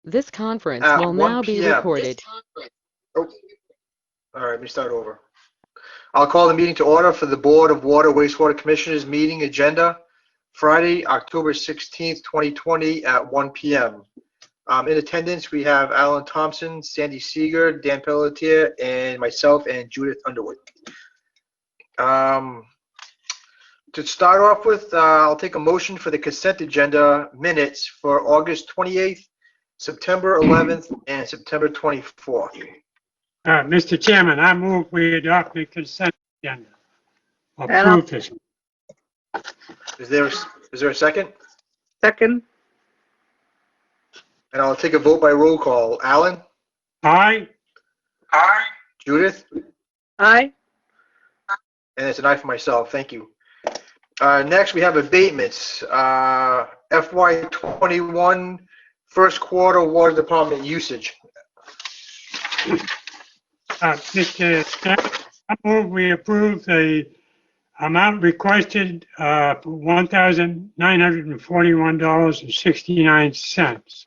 This conference at will 1 now be p.m. recorded. Oh, all right, let me start over. I'll call the meeting to order for the Board of Water Wastewater Commissioners meeting agenda, Friday, October 16th, 2020 at 1 p.m. In attendance, we have Alan Thompson, Sandy Seeger, Dan Pelletier, and myself and Judith Underwood. To start off with, I'll take a motion for the consent agenda minutes for August 28th, September 11th, and September 24th. Mr. Chairman, I move we adopt the consent agenda. Approve this. Is there a second? Second. And I'll take a vote by roll call. Alan? Aye. Aye. Judith? Aye. And it's an aye for myself. Thank you. Next, we have abatements. FY21 first quarter water department usage. Mr. Chairman, I move we approve the amount requested for $1,941.69.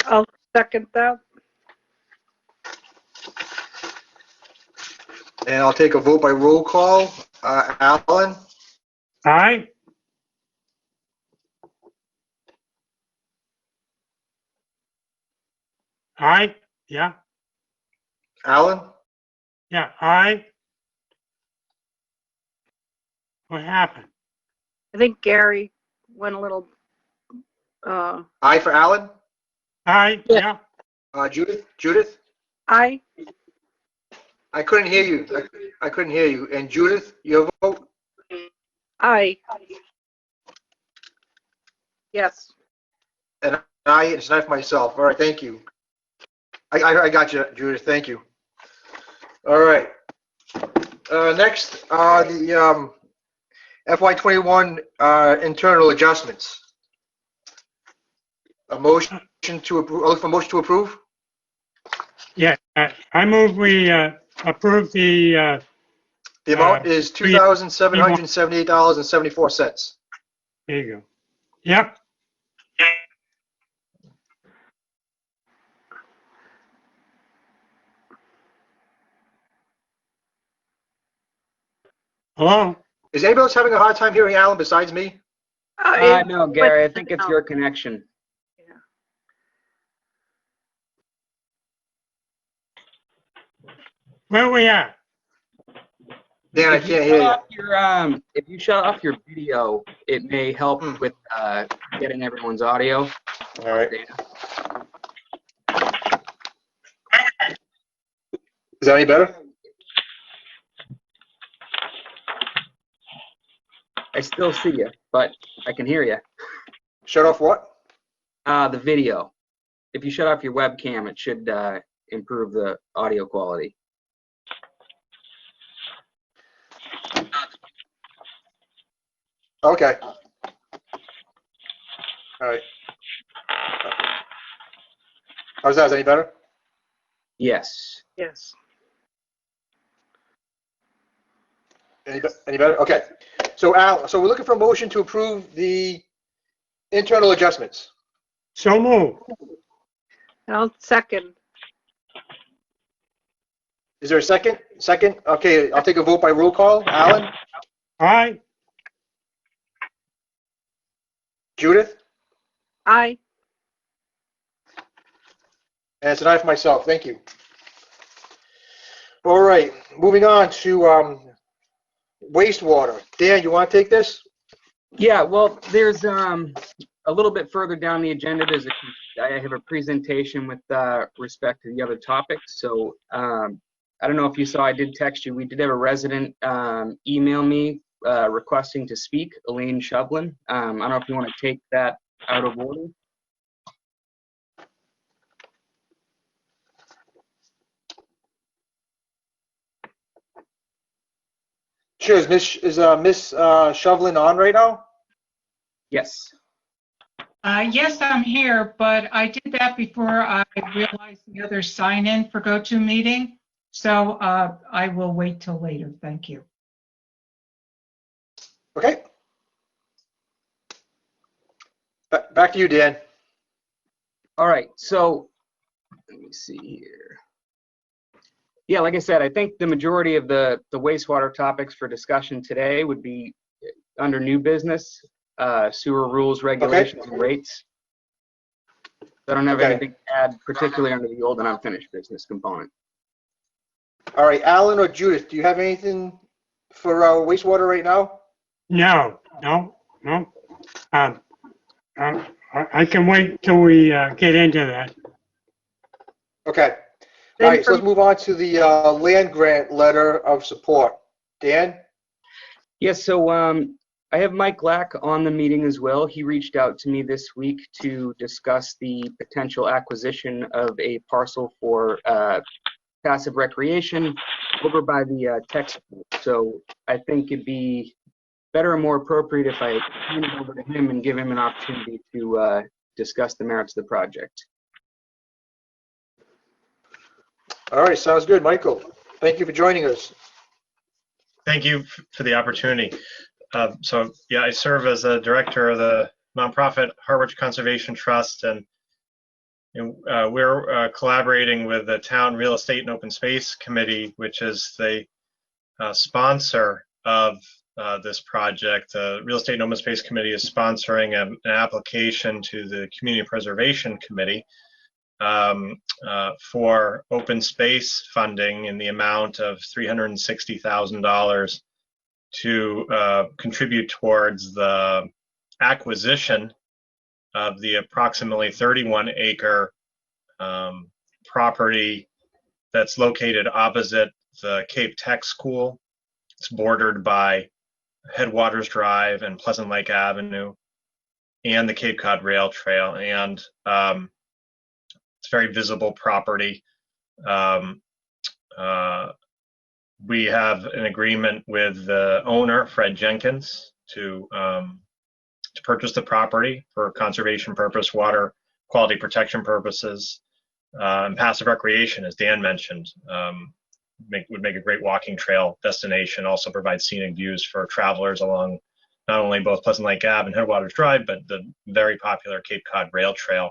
I'll second that. And I'll take a vote by roll call. Alan? Aye. Aye. Yeah. Alan? Yeah. Aye. What happened? I think Gary went a little, Aye for Alan? Aye. Yeah. Judith? aye. I couldn't hear you. I couldn't hear you. And Judith, your vote? Aye. Yes. And aye, it's not for myself. All right, thank you. I got you, Judith. Thank you. All right. Next, the FY21 internal adjustments. A motion to approve. Look for a motion to approve. Yeah. I move we approve the. The amount is $2,778.74. There you go. Yep. Hello? Is anybody else having a hard time hearing Alan besides me? No, Gary, I think it's your connection. Yeah. Where are we at? Dan, I can't hear you. If you shut off your video, it may help with getting everyone's audio. All right. Is that any better? I still see you, but I can hear you. Shut off what? The video. If you shut off your webcam, it should improve the audio quality. Okay. All right. How's that? Is that any better? Yes. Yes. Any better? Okay. So Al, so we're looking for a motion to approve the internal adjustments. So move. I'll second. Is there a second? Second? Okay, I'll take a vote by roll call. Alan? Aye. Judith? Aye. And it's an aye for myself. Thank you. All right, moving on to wastewater. Dan, you want to take this? Yeah, well, there's a little bit further down the agenda. I have a presentation with respect to the other topics. So I don't know if you saw, I did text you. We did have a resident email me requesting to speak, Elaine Shovlin. I don't know if you want to take that out of order. Sure. Is Miss Shovlin on right now? Yes. Yes, I'm here, but I did that before I realized the other sign-in for GoToMeeting. So I will wait till later. Thank you. Okay. Back to you, Dan. All right, so let me see here. Yeah, like I said, I think the majority of the wastewater topics for discussion today would be under new business, sewer rules, regulations, and rates. I don't have Okay. anything to add, particularly under the old and unfinished business component. All right, Alan or Judith, do you have anything for wastewater right now? No. I can wait till we get into that. Okay. All Then right, so let's move on to the land grant letter of support. Dan? Yes, so I have Mike Lack on the meeting as well. He reached out to me this week to discuss the potential acquisition of a parcel for passive recreation over by the tech school. So I think it'd be better and more appropriate if I hand it over to him and give him an opportunity to discuss the merits of the project. All right, sounds good. Michael, thank you for joining us. Thank you for the opportunity. So yeah, I serve as a director of the nonprofit Harwich Conservation Trust, and we're collaborating with the Town Real Estate and Open Space Committee, which is the sponsor of this project. The Real Estate and Open Space Committee is sponsoring an application to the Community Preservation Committee for open space funding in the amount of $360,000 to contribute towards the acquisition of the approximately 31-acre property that's located opposite the Cape Tech School. It's bordered by Headwaters Drive and Pleasant Lake Avenue and the Cape Cod Rail Trail, and it's very visible property. We have an agreement with the owner, Fred Jenkins, to purchase the property for conservation purpose, water quality protection purposes, and passive recreation, as Dan mentioned. Would make a great walking trail destination, also provide scenic views for travelers along not only both Pleasant Lake Ave and Headwaters Drive, but the very popular Cape Cod Rail Trail.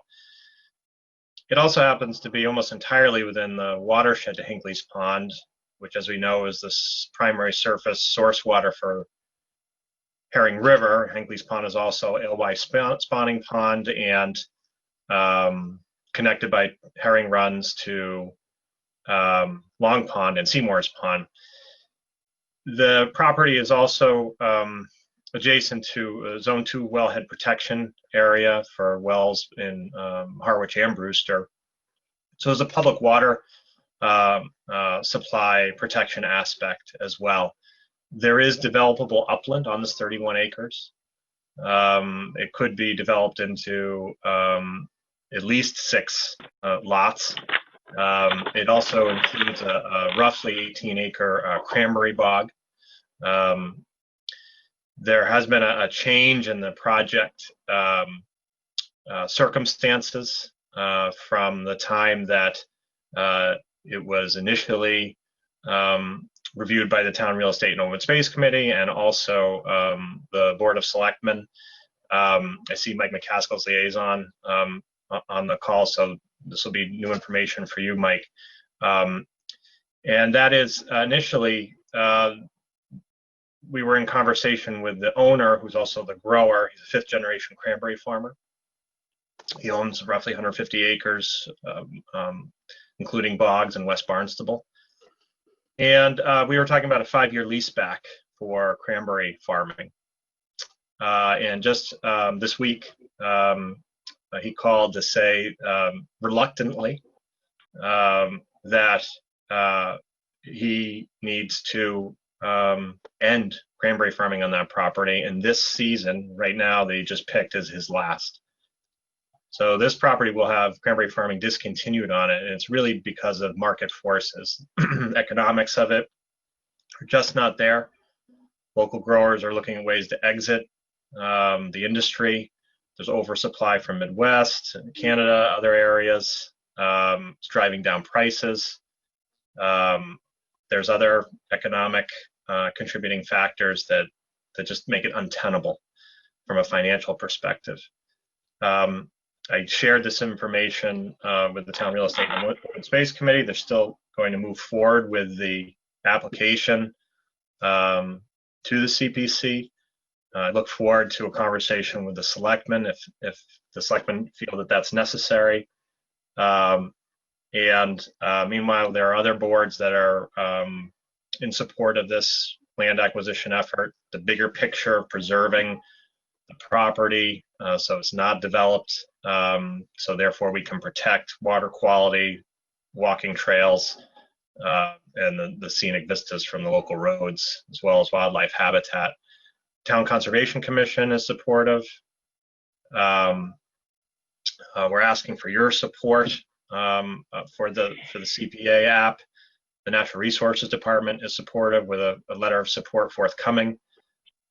It also happens to be almost entirely within the watershed to Hinckley's Pond, which, as we know, is the primary surface source water for Herring River. Hinckley's Pond is also alewife spawning pond and connected by herring runs to Long Pond and Seymour's Pond. The property is also adjacent to Zone 2 wellhead protection area for wells in Harwich and Brewster. So there's a public water supply protection aspect as well. There is developable upland on this 31 acres. It could be developed into at least 6 lots. It also includes a roughly 18-acre cranberry bog. There has been a change in the project circumstances from the time that it was initially reviewed by the Town Real Estate and Open Space Committee and also the Board of Selectmen. I see Mike McCaskill's liaison on the call, so this will be new information for you, Mike. And that is initially, we were in conversation with the owner, who's also the grower. He's a 5th-generation cranberry farmer. He owns roughly 150 acres, including bogs in West Barnstable. And we were talking about a 5-year lease back for cranberry farming. And just this week, he called to say, reluctantly, that he needs to end cranberry farming on that property. And this season, right now, that he just picked as his last. So this property will have cranberry farming discontinued on it, and it's really because of market forces. Economics of it are just not there. Local growers are looking at ways to exit the industry. There's oversupply from Midwest, Canada, other areas. It's driving down prices. There's other economic contributing factors that just make it untenable from a financial perspective. I shared this information with the Town Real Estate and Open Space Committee. They're still going to move forward with the application to the CPC. I look forward to a conversation with the selectmen if the selectmen feel that that's necessary. Meanwhile, there are other boards that are in support of this land acquisition effort. The bigger picture of preserving the property so it's not developed, so therefore we can protect water quality, walking trails, and the scenic vistas from the local roads, as well as wildlife habitat. Town Conservation Commission is supportive. We're asking for your support for the CPA app. The Natural Resources Department is supportive with a letter of support forthcoming.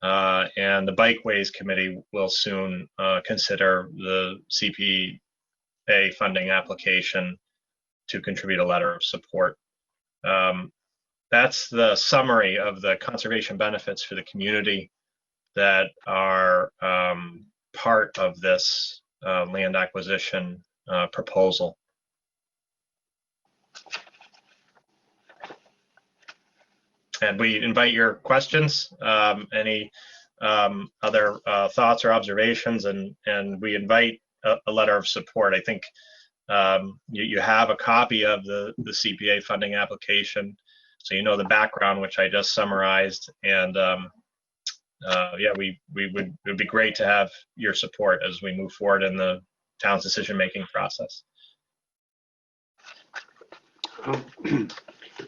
And the Bikeways Committee will soon consider the CPA funding application to contribute a letter of support. That's the summary of the conservation benefits for the community that are part of this land acquisition proposal. And we invite your questions, any other thoughts or observations, and we invite a letter of support. I think you have a copy of the CPA funding application, so you know the background, which I just summarized. And yeah, it would be great to have your support as we move forward in the town's decision-making process.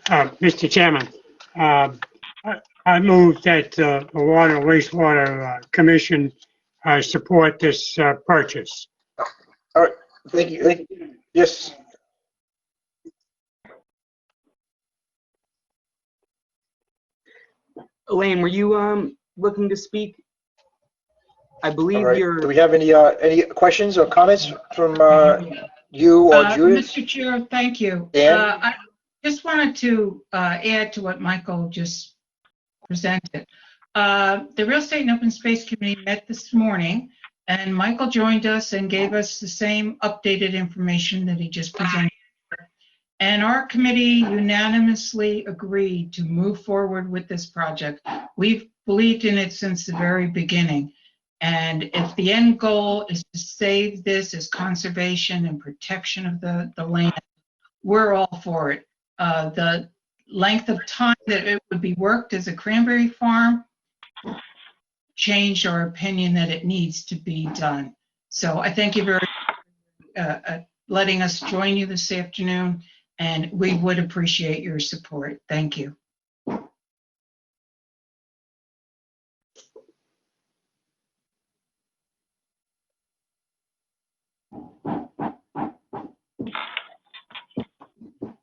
Mr. Chairman, I move that the Water and Wastewater Commission support this purchase. All right, thank you. Thank you. Yes. Elaine, were you looking to speak? I believe All right. you're. Do we have any questions or comments from you or Judith? Mr. Chair, thank you. Dan? I just wanted to add to what Michael just presented. The Real Estate and Open Space Committee met this morning, and Michael joined us and gave us the same updated information that he just presented. And our committee unanimously agreed to move forward with this project. We've believed in it since the very beginning. And if the end goal is to save this as conservation and protection of the land, we're all for it. The length of time that it would be worked as a cranberry farm changed our opinion that it needs to be done. So I thank you very much for letting us join you this afternoon, and we would appreciate your support. Thank you.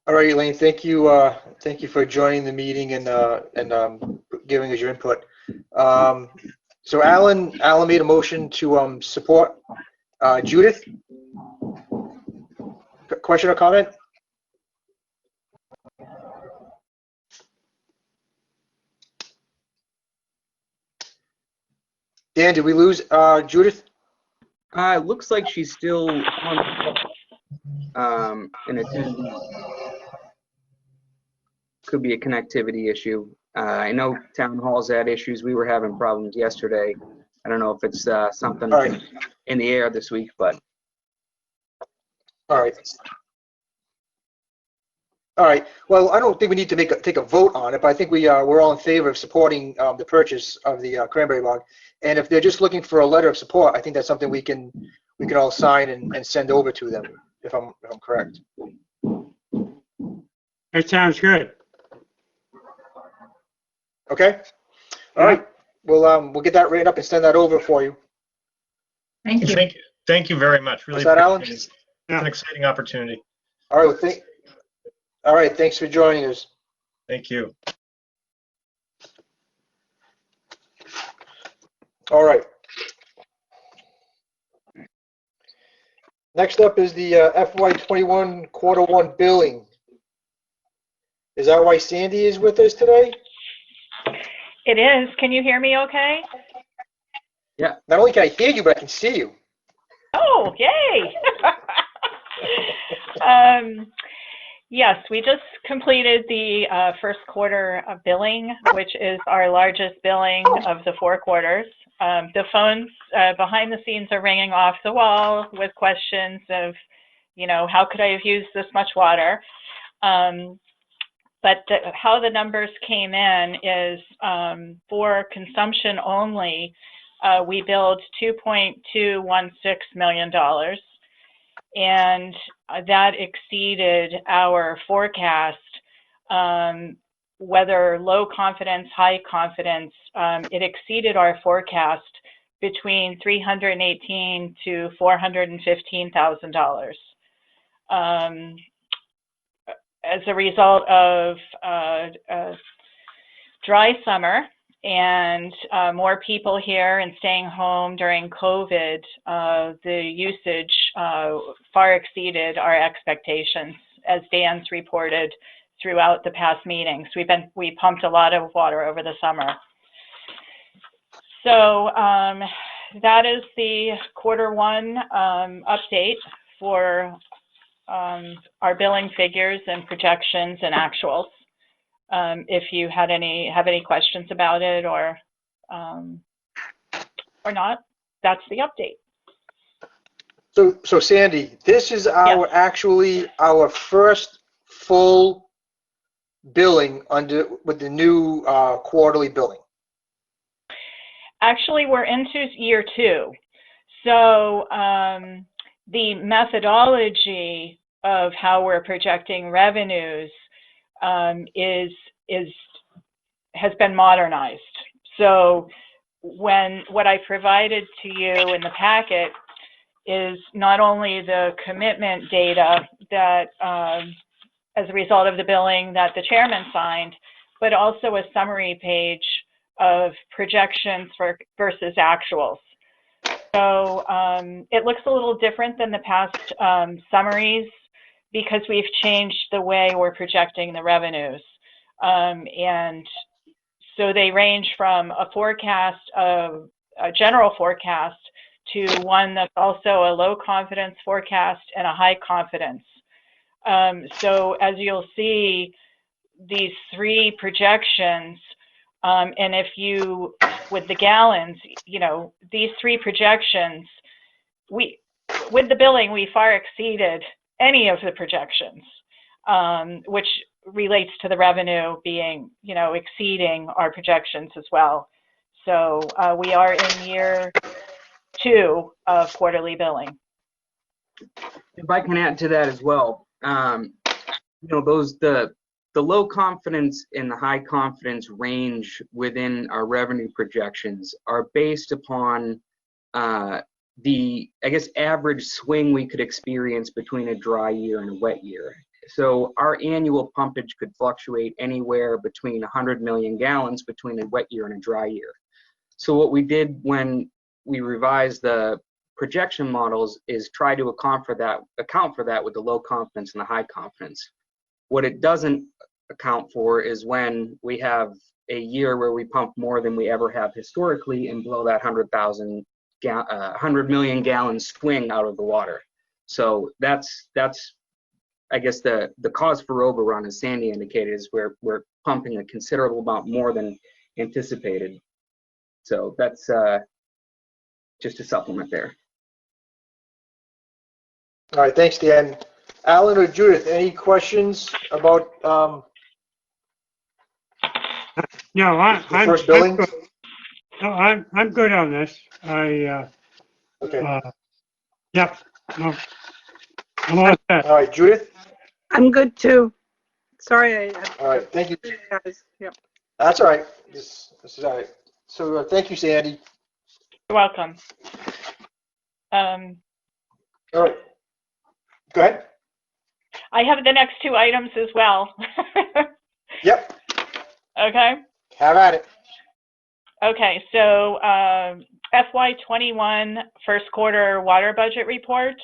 All right, Elaine, thank you for joining the meeting and giving us your input. So Alan made a motion to support. Judith, question or comment? Dan, did we lose Judith? It looks like she's still on in attendance. Could be a connectivity issue. I know town halls had issues. We were having problems yesterday. I don't know if it's something in the air this week, but. All right. All right. Well, I don't think we need to take a vote on it, but I think we're all in favor of supporting the purchase of the cranberry bog. And if they're just looking for a letter of support, I think that's something we can all sign and send over to them, if I'm correct. That sounds good. Okay. All right. We'll get that written up and send that over for you. Thank you. Thank you very much. Really Is that Alan? appreciate it. It's an exciting opportunity. All right. Well, all right. Thanks for joining us. Thank you. All right. Next up is the FY21 Q1 billing. Is that why Sandy is with us today? It is. Can you hear me okay? Yeah. Not only can I hear you, but I can see you. Oh, Oh, yay! Yes, we just completed the first quarter of billing, which is our largest billing of the 4 quarters. The phones behind the scenes are ringing off the wall with questions of, you know, how could I have used this much water? But how the numbers came in is for consumption only, we billed $2.216 million. And that exceeded our forecast, whether low confidence, high confidence, it exceeded our forecast between $318,000 to $415,000. As a result of dry summer and more people here and staying home during COVID, the usage far exceeded our expectations, as Dan's reported throughout the past meetings. We pumped a lot of water over the summer. So that is the quarter 1 update for our billing figures and projections and actuals. If you have any questions about it or not, that's the update. So Sandy, this is actually our first full billing with the new quarterly billing. Actually, we're into year 2. So the methodology of how we're projecting revenues has been modernized. So what I provided to you in the packet is not only the commitment data that as a result of the billing that the chairman signed, but also a summary page of projections versus actuals. So it looks a little different than the past summaries because we've changed the way we're projecting the revenues. And so they range from a forecast, a general forecast, to one that's also a low confidence forecast and a high confidence. So as you'll see, these 3 projections, and if you, with the gallons, you know, these 3 projections, with the billing, we far exceeded any of the projections, which relates to the revenue being, you know, exceeding our projections as well. So we are in year 2 of quarterly billing. If I can add to that as well, you know, the low confidence and the high confidence range within our revenue projections are based upon the, I guess, average swing we could experience between a dry year and a wet year. So our annual pumpage could fluctuate anywhere between 100 million gallons between a wet year and a dry year. So what we did when we revised the projection models is try to account for that with the low confidence and the high confidence. What it doesn't account for is when we have a year where we pump more than we ever have historically and blow that 100 million gallon swing out of the water. So that's I guess the cause for overrun, as Sandy indicated, is we're pumping a considerable amount more than anticipated. So that's just a supplement there. All right, thanks, Dan. Alan or Judith, any questions about No, the first billing? No, I'm good on this. Okay. Yep. No, I'm all set. All right, Judith? I'm good too. Sorry, All right, thank you. guys. Yep. That's all right. This is all right. So thank you, Sandy. You're welcome. All right. Go ahead. I have the next 2 items as well. Yep. Okay. Have at it. Okay, so FY21 first quarter water budget report,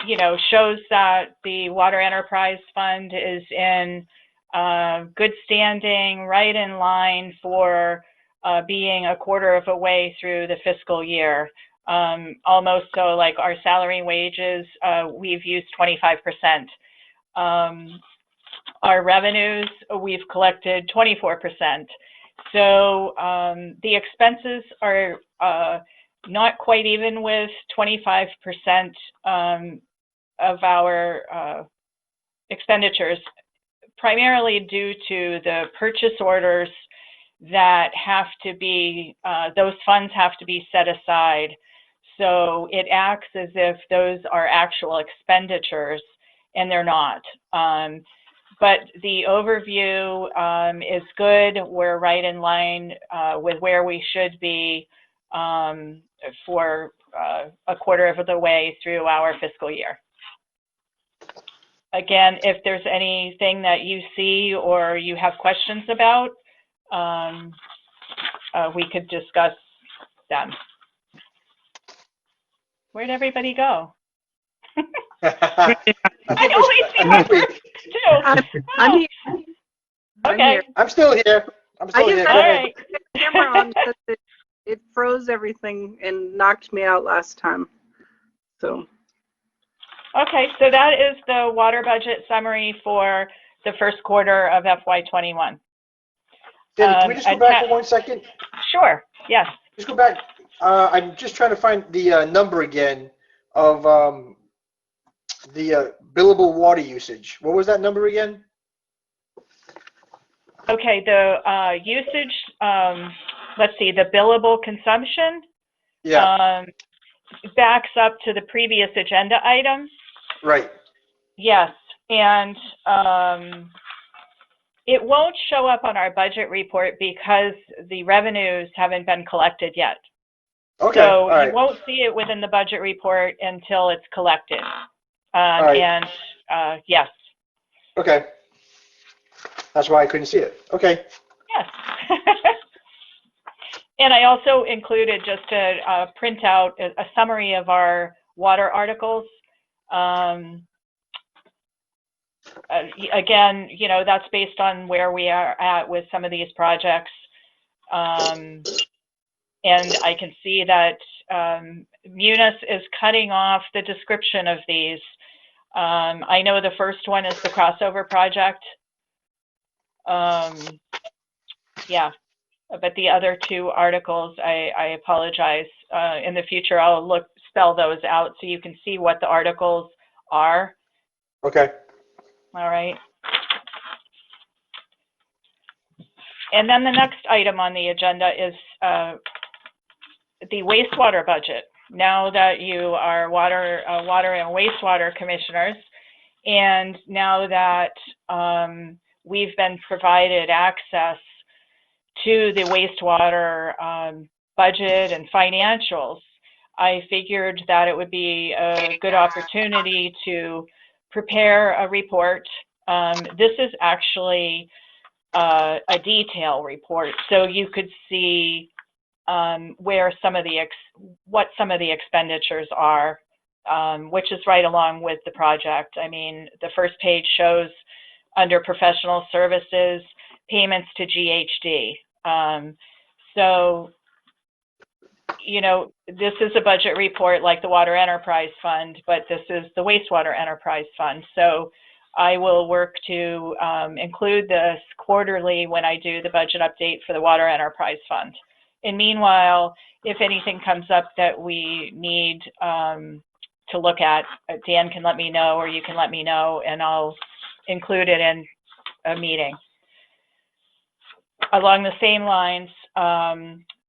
you know, shows that the Water Enterprise Fund is in good standing, right in line for being a quarter of a way through the fiscal year. almost. So like our salary and wages, we've used 25%. Our revenues, we've collected 24%. So the expenses are not quite even with 25% of our expenditures, primarily due to the purchase orders that have to be, those funds have to be set aside. So it acts as if those are actual expenditures, and they're not. But the overview is good. We're right in line with where we should be for a quarter of the way through our fiscal year. Again, if there's anything that you see or you have questions about, we could discuss them. Where'd everybody go? I always see my work too. I'm here. Okay. I'm still here. I'm still here. All right. The camera on because it froze everything and knocked me out last time. So. Okay, so that is the water budget summary for the first quarter of FY21. David, can we just go back for 1 second? Sure, yes. Just go back. I'm just trying to find the number again of the billable water usage. What was that number again? Okay, the usage, let's see, the billable consumption backs up to the previous agenda item. Right. Yes, and it won't show up on our budget report because the revenues haven't been collected yet. Okay. So you won't see it within the budget report until it's collected. And yes. Okay. That's why I couldn't see it. Okay. Yes. And I also included just a print out a summary of our water articles. Again, you know, that's based on where we are at with some of these projects. And I can see that Munis is cutting off the description of these. I know the first one is the crossover project. Yeah, but the other two articles, I apologize. In the future, I'll spell those out so you can see what the articles are. Okay. All right. And then the next item on the agenda is the wastewater budget. Now that you are water and wastewater commissioners, and now that we've been provided access to the wastewater budget and financials, I figured that it would be a good opportunity to prepare a report. This is actually a detail report, so you could see where what some of the expenditures are, which is right along with the project. I mean, the first page shows under professional services, payments to GHD. So, you know, this is a budget report like the Water Enterprise Fund, but this is the Wastewater Enterprise Fund. So I will work to include this quarterly when I do the budget update for the Water Enterprise Fund. And meanwhile, if anything comes up that we need to look at, Dan can let me know, or you can let me know, and I'll include it in a meeting. Along the same lines,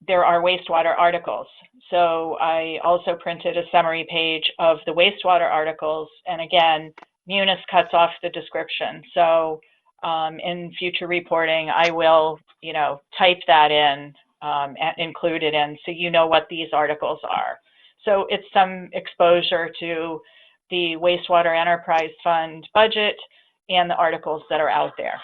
there are wastewater articles. So I also printed a summary page of the wastewater articles, and again, Munis cuts off the description. So in future reporting, I will, you know, type that in and include it in so you know what these articles are. So it's some exposure to the Wastewater Enterprise Fund budget and the articles that are out there.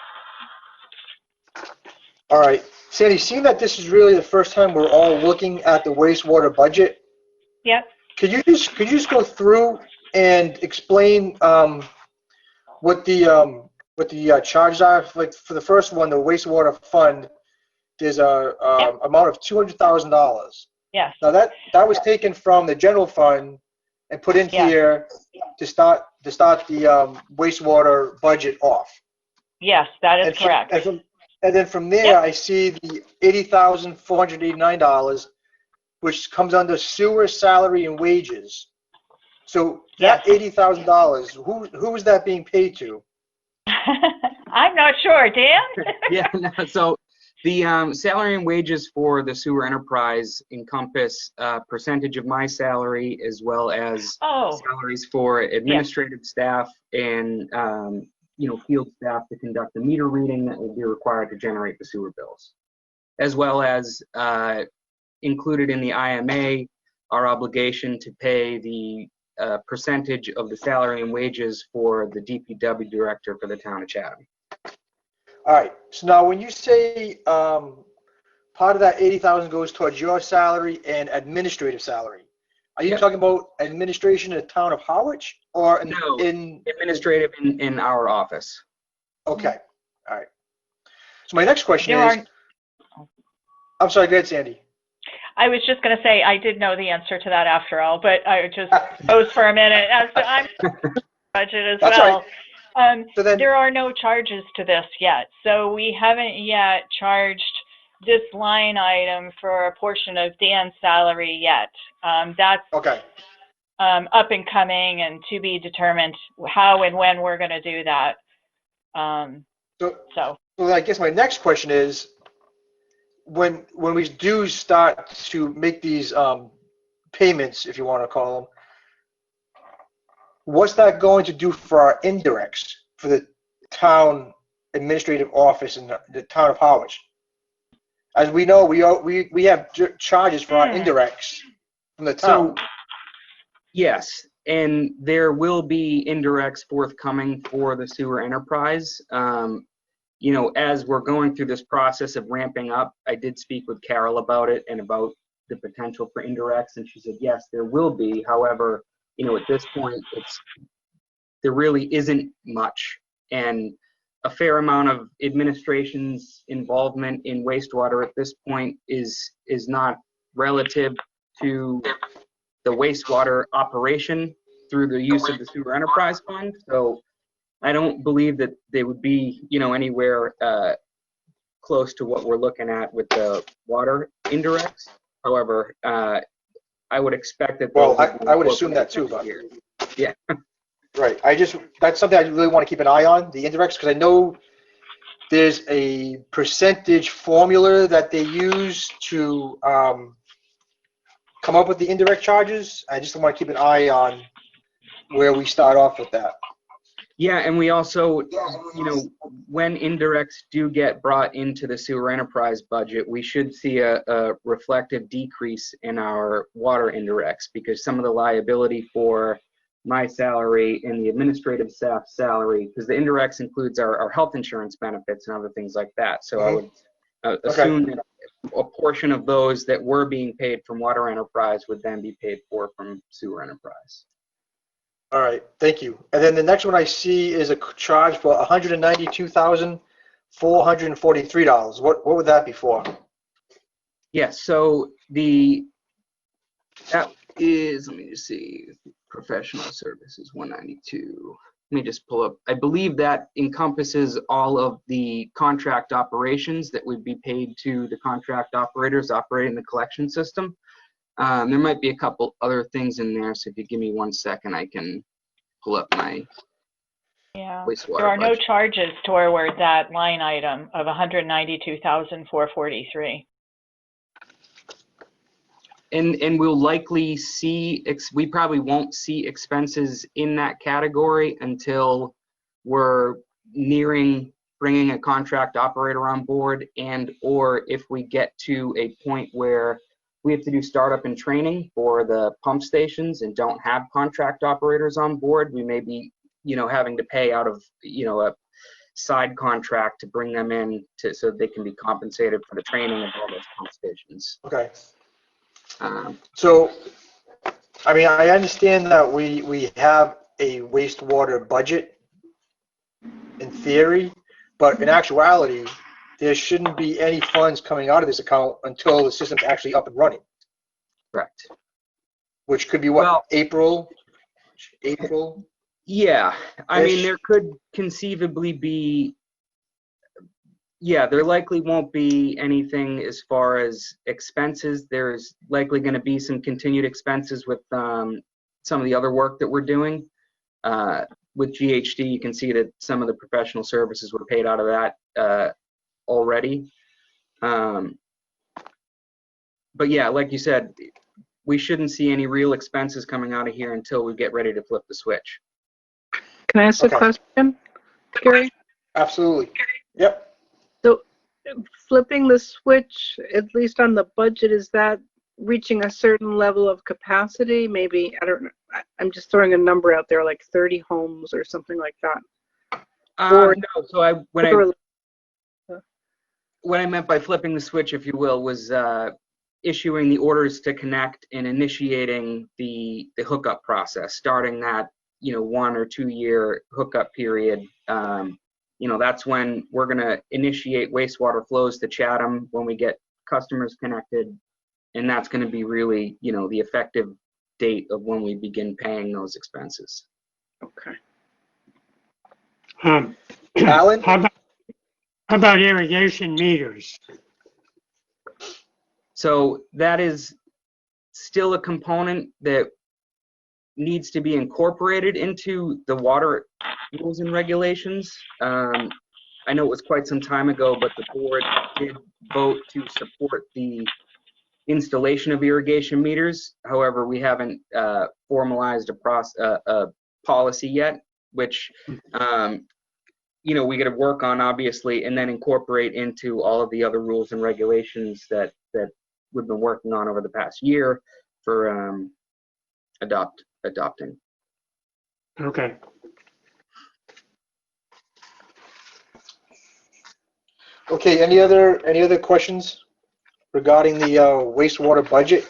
All right. Sandy, seeing that this is really the first time we're all looking at the wastewater budget, Yep. could you just go through and explain what the charges are? Like for the first one, the wastewater fund, there's a amount of $200,000. Yes. Now that was taken from the general fund and put in Yeah. here to start the wastewater budget off. Yes, that is And correct. and then from there, Yep. I see the $80,489, which comes under sewer salary and wages. So that Yes. $80,000, who is that being paid to? I'm not sure, Dan? Yeah, no, so the salary and wages for the sewer enterprise encompass percentage of my salary as well as Oh, salaries for administrative staff and field staff to conduct the meter reading that will be required to generate the sewer bills, as well as included in the IMA our obligation to pay the percentage of the salary and wages for the DPW director for the town of Chatham. All right. So now, when you say part of that $80,000 goes towards your salary and administrative salary, are you Yep. talking about administration in the town of Harwich or No. in? Administrative in our office. Okay. All right. So my next question there is, are, I'm sorry, go ahead, Sandy. I was just going to say I did know the answer to that after all, but I just froze for a minute. I'm budget as That's well. So then, There are no charges to this yet, so we haven't yet charged this line item for a portion of Dan's salary yet. That's okay. up and coming and to be determined how and when we're going to do that. So I guess my next question is, when we do start to make these payments, if you want to call them, what's that going to do for our indirects for the town administrative office in the town of Harwich? As we know, we have charges for our indirects from the town. So, yes, and there will be indirects forthcoming for the sewer enterprise. As we're going through this process of ramping up, I did speak with Carol about it and about the potential for indirects, and she said, yes, there will be. However, at this point, there really isn't much, and a fair amount of administration's involvement in wastewater at this point is not relative to the wastewater operation through the use of the sewer enterprise fund. So I don't believe that they would be, anywhere close to what we're looking at with the water indirects. However, I would expect that. Well, I would assume that too, but yeah. Right. That's something I really want to keep an eye on, the indirects, because I know there's a percentage formula that they use to come up with the indirect charges. I just want to keep an eye on where we start off with that. Yeah, and we also, when indirects do get brought into the sewer enterprise budget, we should see a reflective decrease in our water indirects, because some of the liability for my salary and the administrative staff's salary, because the indirects includes our health insurance benefits and other things like that. So I would assume that a portion of those that were being paid from water enterprise would then be paid for from sewer enterprise. All right, thank you. And then the next one I see is a charge for $192,443. What would that be for? Yes, so that is, let me just see, professional services 192. Let me just pull up. I believe that encompasses all of the contract operations that would be paid to the contract operators operating the collection system. There might be a couple other things in there, so if you give me 1 second, I can pull up my wastewater there are no budget. charges toward that line item of $192,443. And we'll likely see, we probably won't see expenses in that category until we're nearing bringing a contract operator on board, or if we get to a point where we have to do startup and training for the pump stations and don't have contract operators on board, we may be, having to pay out of, a side contract to bring them in so they can be compensated for the training of all those pump stations. Okay. So, I understand that we have a wastewater budget in theory, but in actuality, there shouldn't be any funds coming out of this account until the system's actually up and running. Correct. which could be what, Well- April? Yeah, I mean, Ish. there could conceivably be, yeah, there likely won't be anything as far as expenses. There's likely going to be some continued expenses with some of the other work that we're doing. With GHD, you can see that some of the professional services were paid out of that already. But yeah, like you said, we shouldn't see any real expenses coming out of here until we get ready to flip the switch. Can I ask Okay. a question, Gary? Absolutely. Yep. So flipping the switch, at least on the budget, is that reaching a certain level of capacity? Maybe, I don't know, I'm just throwing a number out there, like 30 homes or something like that. Or- No, so what I meant by flipping the switch, if you will, was issuing the orders to connect and initiating the hookup process, starting that 1 or 2 year hookup period. That's when we're going to initiate wastewater flows to Chatham when we get customers connected, and that's going to be really the effective date of when we begin paying those expenses. Okay. Alan? How about irrigation meters? So that is still a component that needs to be incorporated into the water rules and regulations. I know it was quite some time ago, but the board did vote to support the installation of irrigation meters. However, we haven't formalized a policy yet, which we got to work on, obviously, and then incorporate into all of the other rules and regulations that we've been working on over the past year for adopting. Okay. Okay, any other questions regarding the wastewater budget?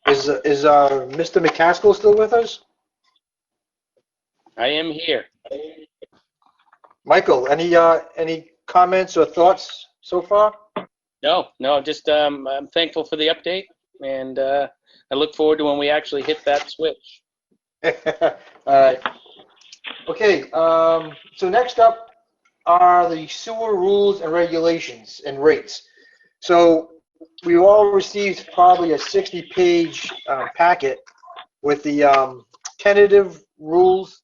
Is Mr. McCaskill still with us? I am here. Michael, any comments or thoughts so far? No, just I'm thankful for the update, and I look forward to when we actually hit that switch. All right. Okay, so next up are the sewer rules and regulations and rates. So we all received probably a 60-page packet with the tentative rules,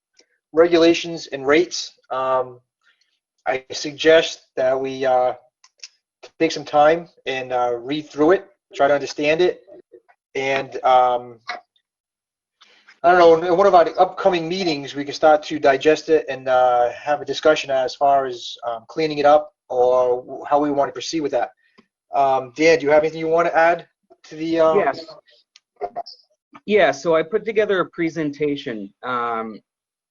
regulations, and rates. I suggest that we take some time and read through it, try to understand it, and I don't know, in one of our upcoming meetings, we can start to digest it and have a discussion as far as cleaning it up or how we want to proceed with that. Dan, do you have anything you want to add to the? Yes. Yeah, so I put together a presentation. I'm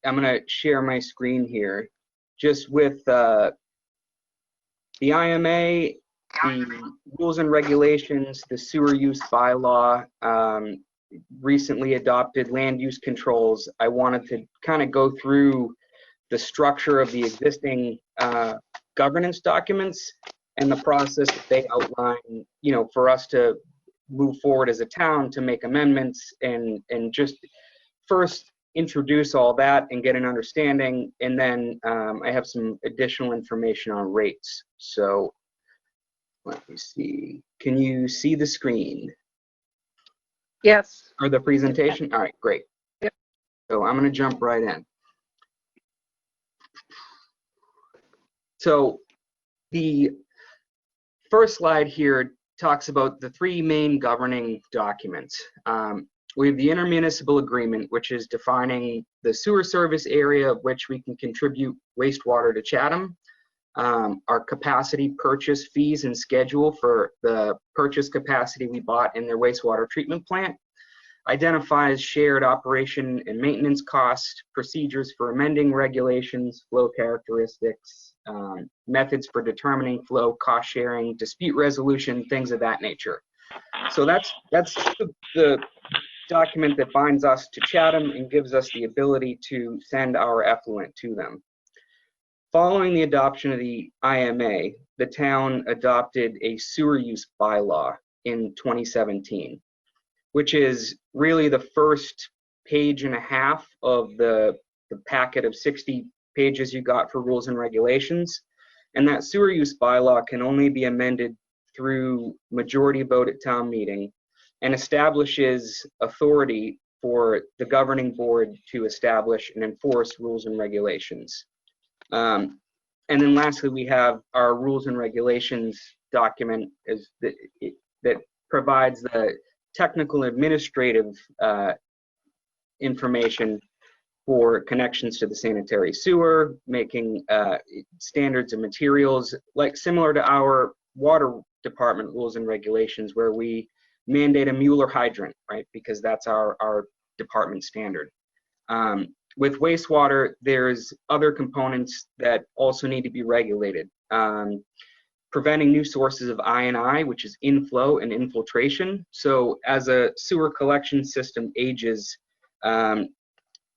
going to share my screen here just with the IMA, the rules and regulations, the sewer use bylaw, recently adopted land use controls. I wanted to kind of go through the structure of the existing governance documents and the process that they outline, for us to move forward as a town to make amendments and just first introduce all that and get an understanding. And then I have some additional information on rates. So let me see. Can you see the screen? Yes. Or the presentation? All right, great. Yep. So I'm going to jump right in. So the first slide here talks about the three main governing documents. We have the intermunicipal agreement, which is defining the sewer service area of which we can contribute wastewater to Chatham. Our capacity purchase fees and schedule for the purchase capacity we bought in their wastewater treatment plant. Identifies shared operation and maintenance costs, procedures for amending regulations, flow characteristics, methods for determining flow, cost sharing, dispute resolution, things of that nature. So that's the document that binds us to Chatham and gives us the ability to send our effluent to them. Following the adoption of the IMA, the town adopted a sewer use bylaw in 2017, which is really the first page and a half of the packet of 60 pages you got for rules and regulations. And that sewer use bylaw can only be amended through majority vote at town meeting and establishes authority for the governing board to establish and enforce rules and regulations. And then lastly, we have our rules and regulations document that provides the technical administrative information for connections to the sanitary sewer, making standards and materials, like similar to our water department rules and regulations, where we mandate a Mueller hydrant, right? Because that's our department standard. With wastewater, there's other components that also need to be regulated. Preventing new sources of I&I, which is inflow and infiltration. So as a sewer collection system ages,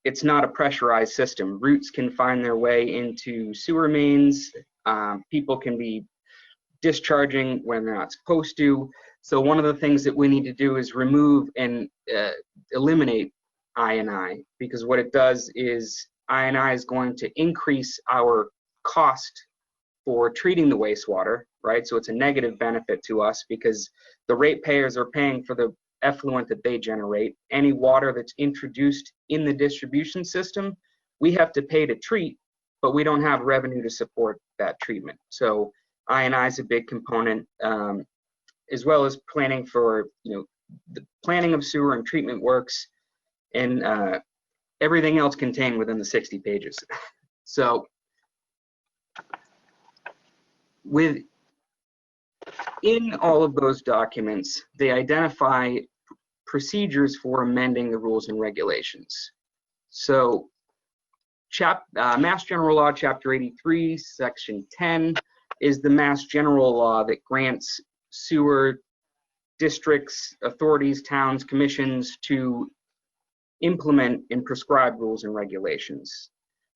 it's not a pressurized system. Roots can find their way into sewer mains. People can be discharging when they're not supposed to. So one of the things that we need to do is remove and eliminate I&I, because what it does is I&I is going to increase our cost for treating the wastewater, right? So it's a negative benefit to us because the ratepayers are paying for the effluent that they generate. Any water that's introduced in the distribution system, we have to pay to treat, but we don't have revenue to support that treatment. So I&I is a big component, as well as planning for, the planning of sewer and treatment works, and everything else contained within the 60 pages. So within all of those documents, they identify procedures for amending the rules and regulations. So Mass General Law, Chapter 83, Section 10 is the Mass General Law that grants sewer districts, authorities, towns, commissions to implement and prescribe rules and regulations.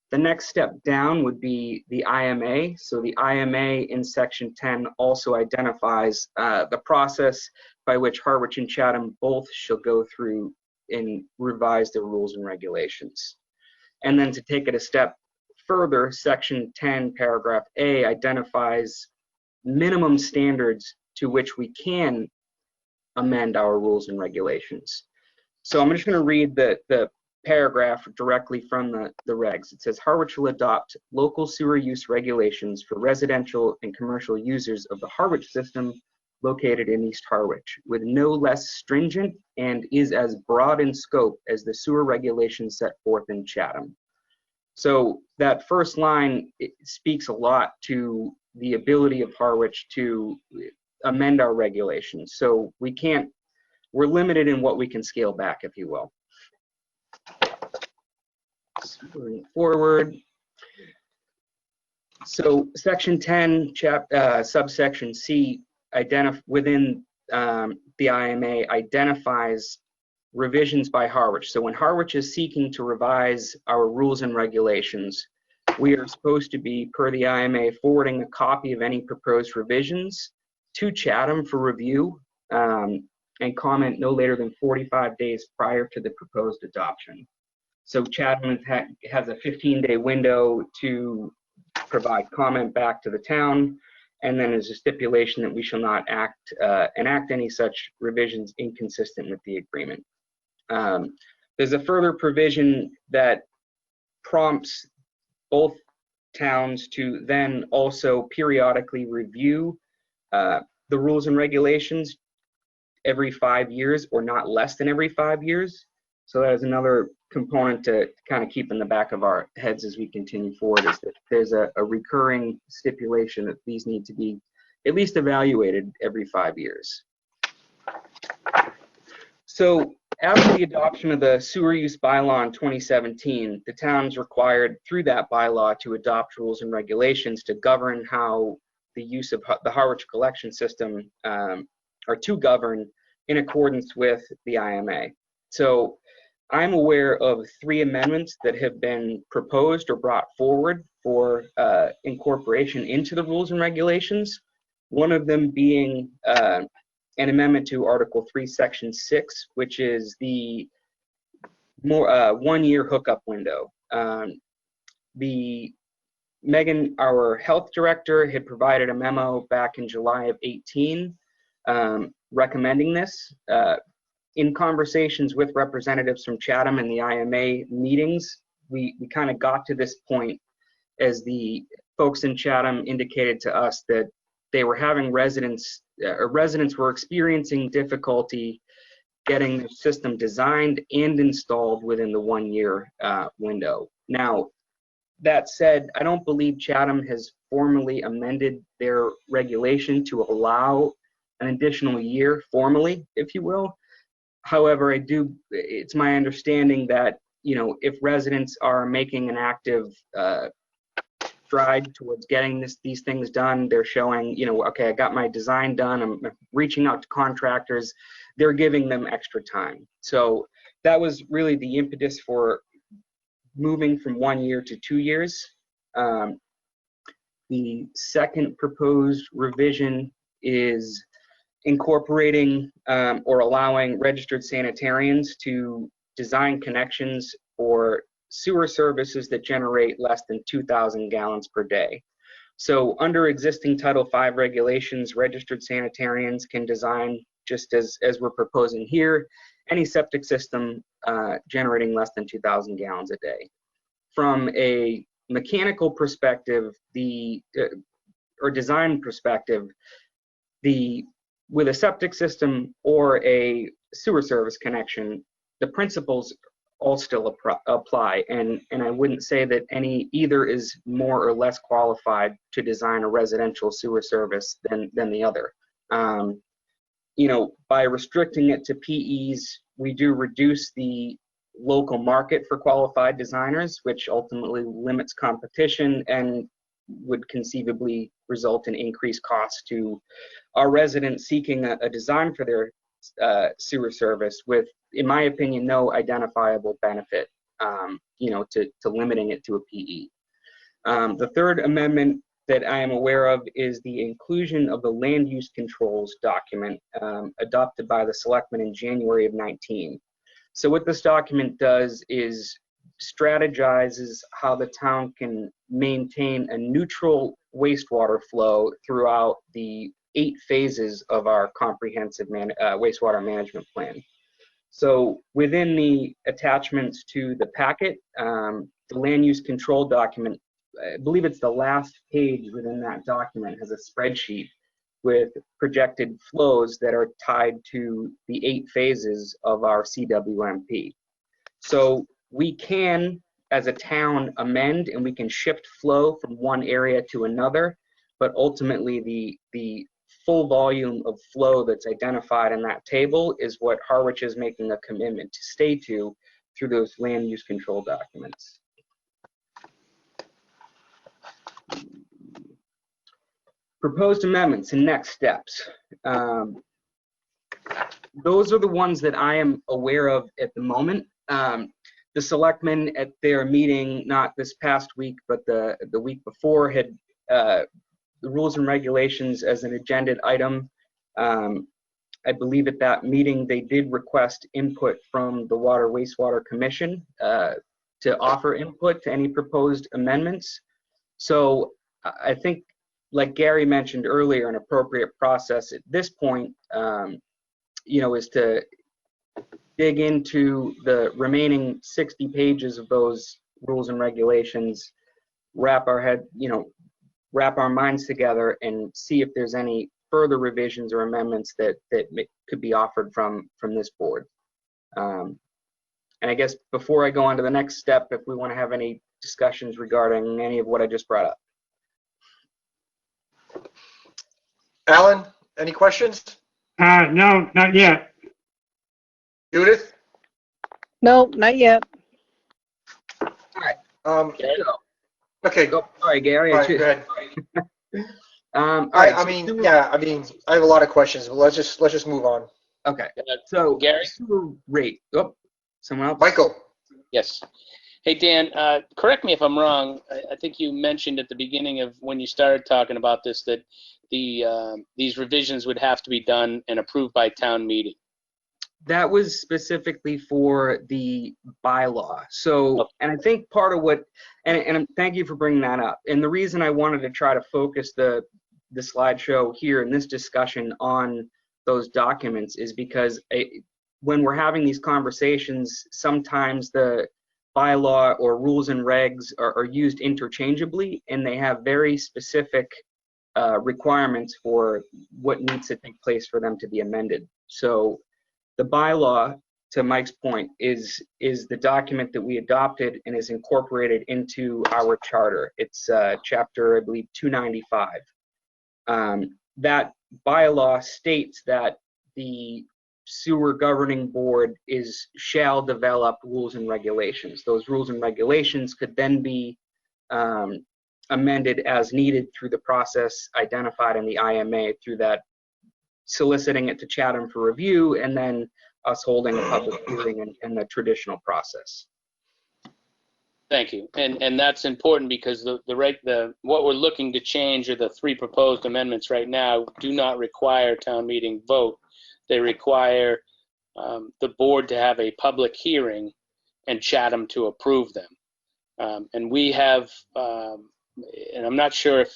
The next step down would be the IMA. So the IMA in Section 10 also identifies the process by which Harwich and Chatham both shall go through and revise their rules and regulations. And then to take it a step further, Section 10, Paragraph A identifies minimum standards to which we can amend our rules and regulations. So I'm just going to read the paragraph directly from the regs. It says, Harwich will adopt local sewer use regulations for residential and commercial users of the Harwich system located in East Harwich, with no less stringent and is as broad in scope as the sewer regulations set forth in Chatham. So that first line, it speaks a lot to the ability of Harwich to amend our regulations. So we're limited in what we can scale back, if you will. Moving forward. So Section 10, subsection C, within the IMA, identifies revisions by Harwich. So when Harwich is seeking to revise our rules and regulations, we are supposed to be, per the IMA, forwarding a copy of any proposed revisions to Chatham for review and comment no later than 45 days prior to the proposed adoption. So Chatham has a 15-day window to provide comment back to the town, and then there's a stipulation that we shall not enact any such revisions inconsistent with the agreement. There's a further provision that prompts both towns to then also periodically review the rules and regulations every 5 years, or not less than every 5 years. So that is another component to kind of keep in the back of our heads as we continue forward, is that there's a recurring stipulation that these need to be at least evaluated every 5 years. So after the adoption of the sewer use bylaw in 2017, the town's required through that bylaw to adopt rules and regulations to govern how the use of the Harwich collection system are to govern in accordance with the IMA. So I'm aware of 3 amendments that have been proposed or brought forward for incorporation into the rules and regulations. One of them being an amendment to Article 3, Section 6, which is the more 1-year hookup window. Megan, our health director, had provided a memo back in July of 18 recommending this. In conversations with representatives from Chatham and the IMA meetings, we kind of got to this point as the folks in Chatham indicated to us that they were having residents were experiencing difficulty getting the system designed and installed within the 1-year window. Now, that said, I don't believe Chatham has formally amended their regulation to allow an additional year formally, if you will. However, it's my understanding that, you know, if residents are making an active stride towards getting these things done, they're showing, you know, okay, I got my design done, I'm reaching out to contractors, they're giving them extra time. So that was really the impetus for moving from 1 year to 2 years. The second proposed revision is incorporating or allowing registered sanitarians to design connections for sewer services that generate less than 2,000 gallons per day. So under existing Title V regulations, registered sanitarians can design, just as we're proposing here, any septic system generating less than 2,000 gallons a day. From a mechanical perspective, or design perspective, with a septic system or a sewer service connection, the principles all still apply, and I wouldn't say that either is more or less qualified to design a residential sewer service than the other. You know, by restricting it to PEs, we do reduce the local market for qualified designers, which ultimately limits competition and would conceivably result in increased costs to our residents seeking a design for their sewer service with, in my opinion, no identifiable benefit, you know, to limiting it to a PE. The third amendment that I am aware of is the inclusion of the land use controls document adopted by the selectmen in January of 19. So what this document does is strategizes how the town can maintain a neutral wastewater flow throughout the 8 phases of our comprehensive wastewater management plan. So within the attachments to the packet, the land use control document, I believe it's the last page within that document, has a spreadsheet with projected flows that are tied to the 8 phases of our CWMP. So we can, as a town, amend and we can shift flow from one area to another, but ultimately the full volume of flow that's identified in that table is what Harwich is making a commitment to stay to through those land use control documents. Proposed amendments and next steps. Those are the ones that I am aware of at the moment. The selectmen at their meeting, not this past week, but the week before, had the rules and regulations as an agenda item. I believe at that meeting they did request input from the Water Wastewater Commission to offer input to any proposed amendments. So I think, like Gary mentioned earlier, an appropriate process at this point, you know, is to dig into the remaining 60 pages of those rules and regulations, wrap our minds together and see if there's any further revisions or amendments that could be offered from this board. And I guess before I go on to the next step, if we want to have any discussions regarding any of what I just brought up. Alan, any questions? No, not yet. Judith? No, not yet. Okay, go. All right, Gary. All right, go ahead. All right, I mean, I have a lot of questions, but let's just move on. Okay. So Gary? sewer rate. Oh, Someone else? Michael? Yes. Hey, Dan, correct me if I'm wrong. I think you mentioned at the beginning of when you started talking about this that these revisions would have to be done and approved by town meeting. That was specifically for the bylaw. So, and I think part of what, and thank you for bringing that up. And the reason I wanted to try to focus the slideshow here in this discussion on those documents is because when we're having these conversations, sometimes the bylaw or rules and regs are used interchangeably, and they have very specific requirements for what needs to take place for them to be amended. So the bylaw, to Mike's point, is the document that we adopted and is incorporated into our charter. It's chapter, I believe, 295. That bylaw states that the sewer governing board shall develop rules and regulations. Those rules and regulations could then be amended as needed through the process identified in the IMA, through that soliciting it to Chatham for review, and then us holding a public hearing in the traditional process. Thank you. And that's important because what we're looking to change, or the 3 proposed amendments right now, do not require town meeting vote. They require the board to have a public hearing and Chatham to approve them. And we have, and I'm not sure if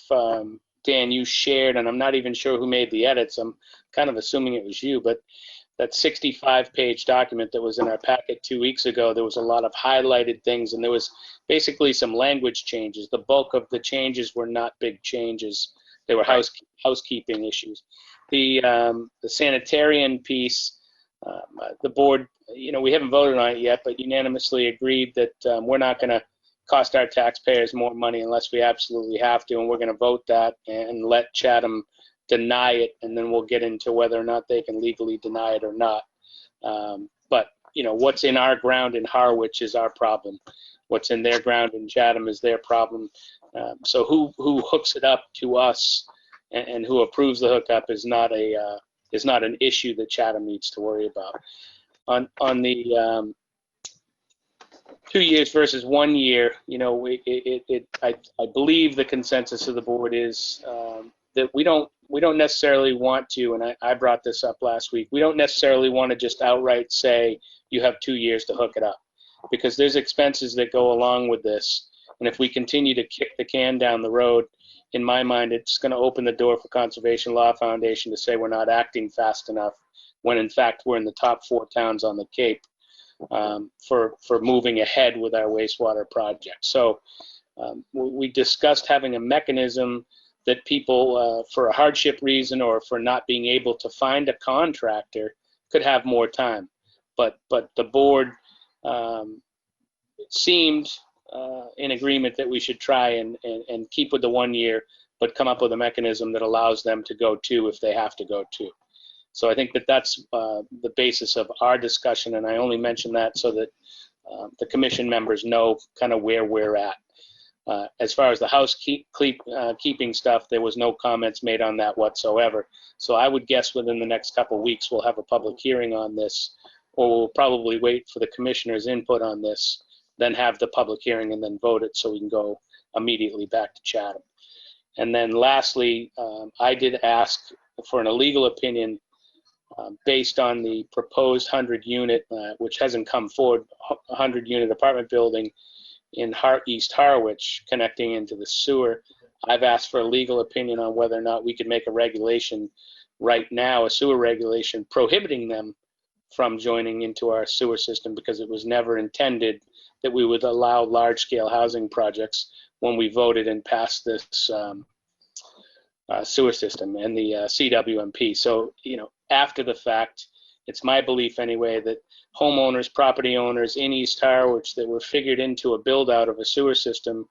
Dan, you shared, and I'm not even sure who made the edits. I'm kind of assuming it was you, but that 65-page document that was in our packet 2 weeks ago, there was a lot of highlighted things, and there was basically some language changes. The bulk of the changes were not big changes. They were housekeeping issues. The sanitarian piece, the board, we haven't voted on it yet, but unanimously agreed that we're not going to cost our taxpayers more money unless we absolutely have to, and we're going to vote that and let Chatham deny it, and then we'll get into whether or not they can legally deny it or not. But what's in our ground in Harwich is our problem. What's in their ground in Chatham is their problem. So who hooks it up to us and who approves the hookup is not an issue that Chatham needs to worry about. On the 2 years versus 1 year, I believe the consensus of the board is that we don't necessarily want to, and I brought this up last week, we don't necessarily want to just outright say you have 2 years to hook it up, because there's expenses that go along with this. And if we continue to kick the can down the road, in my mind, it's going to open the door for Conservation Law Foundation to say we're not acting fast enough, when in fact we're in the top 4 towns on the Cape for moving ahead with our wastewater project. So we discussed having a mechanism that people, for a hardship reason or for not being able to find a contractor, could have more time. But the board seemed in agreement that we should try and keep with the 1 year, but come up with a mechanism that allows them to go 2 if they have to go 2. So I think that's the basis of our discussion, and I only mention that so that the commission members know kind of where we're at. As far as the housekeeping stuff, there was no comments made on that whatsoever. So I would guess within the next couple of weeks we'll have a public hearing on this, or we'll probably wait for the commissioner's input on this, then have the public hearing and then vote it so we can go immediately back to Chatham. And then lastly, I did ask for an illegal opinion based on the proposed 100-unit, which hasn't come forward, 100-unit apartment building in East Harwich connecting into the sewer. I've asked for a legal opinion on whether or not we could make a regulation right now, a sewer regulation prohibiting them from joining into our sewer system, because it was never intended that we would allow large-scale housing projects when we voted and passed this sewer system and the CWMP. So, after the fact, it's my belief anyway that homeowners, property owners in East Harwich that were figured into a build out of a sewer system,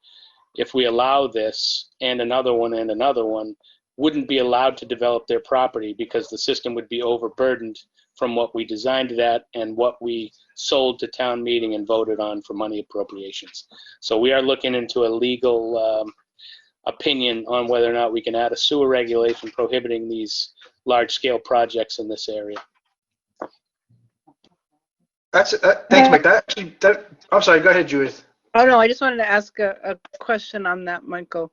if we allow this and another one, wouldn't be allowed to develop their property because the system would be overburdened from what we designed it at and what we sold to town meeting and voted on for money appropriations. So we are looking into a legal opinion on whether or not we can add a sewer regulation prohibiting these large-scale projects in this area. Thanks, Mike. I'm sorry, go ahead, Judith. Oh, no, I just wanted to ask a question on that, Michael.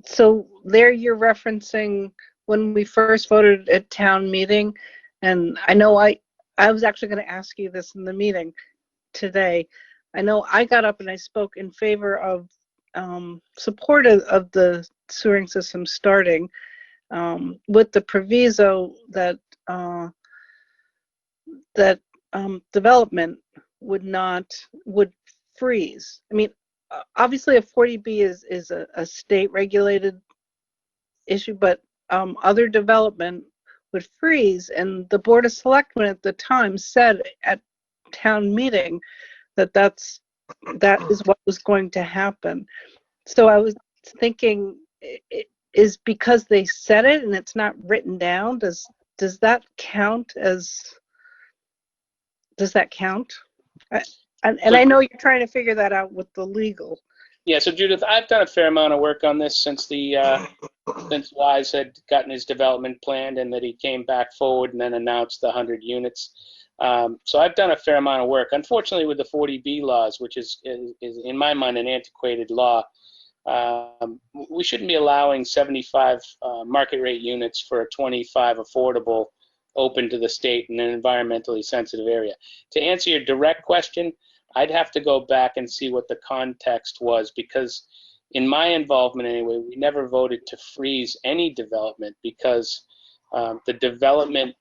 So there you're referencing when we first voted at town meeting, and I know I was actually going to ask you this in the meeting today. I know I got up and I spoke in favor of support of the sewering system starting with the proviso that development would freeze. I mean, obviously a 40B is a state regulated issue, but other development would freeze, and the Board of Selectmen at the time said at town meeting that that is what was going to happen. So I was thinking, is because they said it and it's not written down, does that count as, does that count? And I know you're trying to figure that out with the legal. Yeah, so Judith, I've done a fair amount of work on this since since Wise had gotten his development planned and that he came back forward and then announced the 100 units. So I've done a fair amount of work. Unfortunately, with the 40B laws, which is in my mind an antiquated law, we shouldn't be allowing 75 market rate units for a 25 affordable open to the state in an environmentally sensitive area. To answer your direct question, I'd have to go back and see what the context was, because in my involvement anyway, we never voted to freeze any development, because the development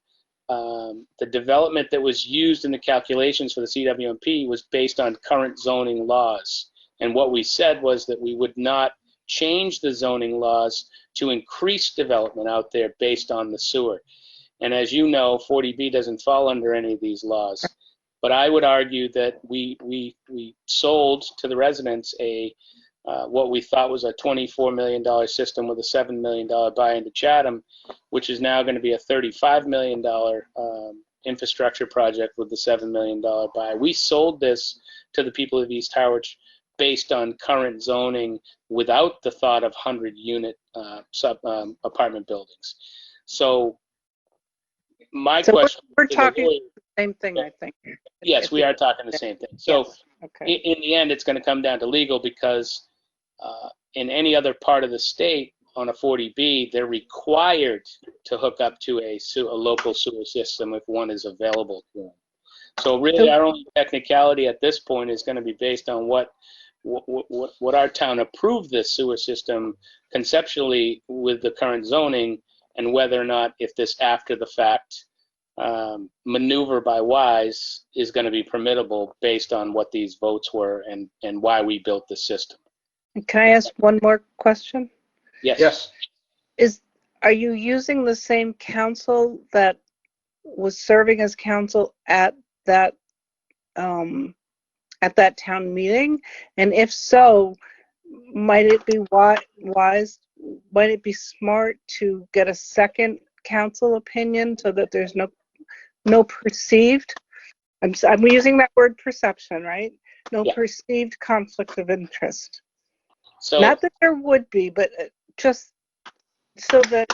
that was used in the calculations for the CWMP was based on current zoning laws. And what we said was that we would not change the zoning laws to increase development out there based on the sewer. And as you know, 40B doesn't fall under any of these laws. But I would argue that we sold to the residents what we thought was a $24 million system with a $7 million buy-in to Chatham, which is now going to be a $35 million infrastructure project with the $7 million buy. We sold this to the people of East Harwich based on current zoning without the thought of 100-unit apartment buildings. So my question... We're talking the same thing, I think. Yes, we are talking the same thing. So yes. Okay. In the end, it's going to come down to legal, because in any other part of the state on a 40B, they're required to hook up to a local sewer system if one is available to them. So really, our only technicality at this point is going to be based on what our town approved this sewer system conceptually with the current zoning, and whether or not, if this after the fact maneuver by Wise is going to be permittable based on what these votes were and why we built the system. Can I ask one more question? Yes. Yes. Are you using the same council that was serving as council at that town meeting? And if so, might it be wise? Might it be smart to get a second council opinion so that there's no perceived? I'm using that word perception, right? No perceived conflict of interest. So, not that there would be, but just so that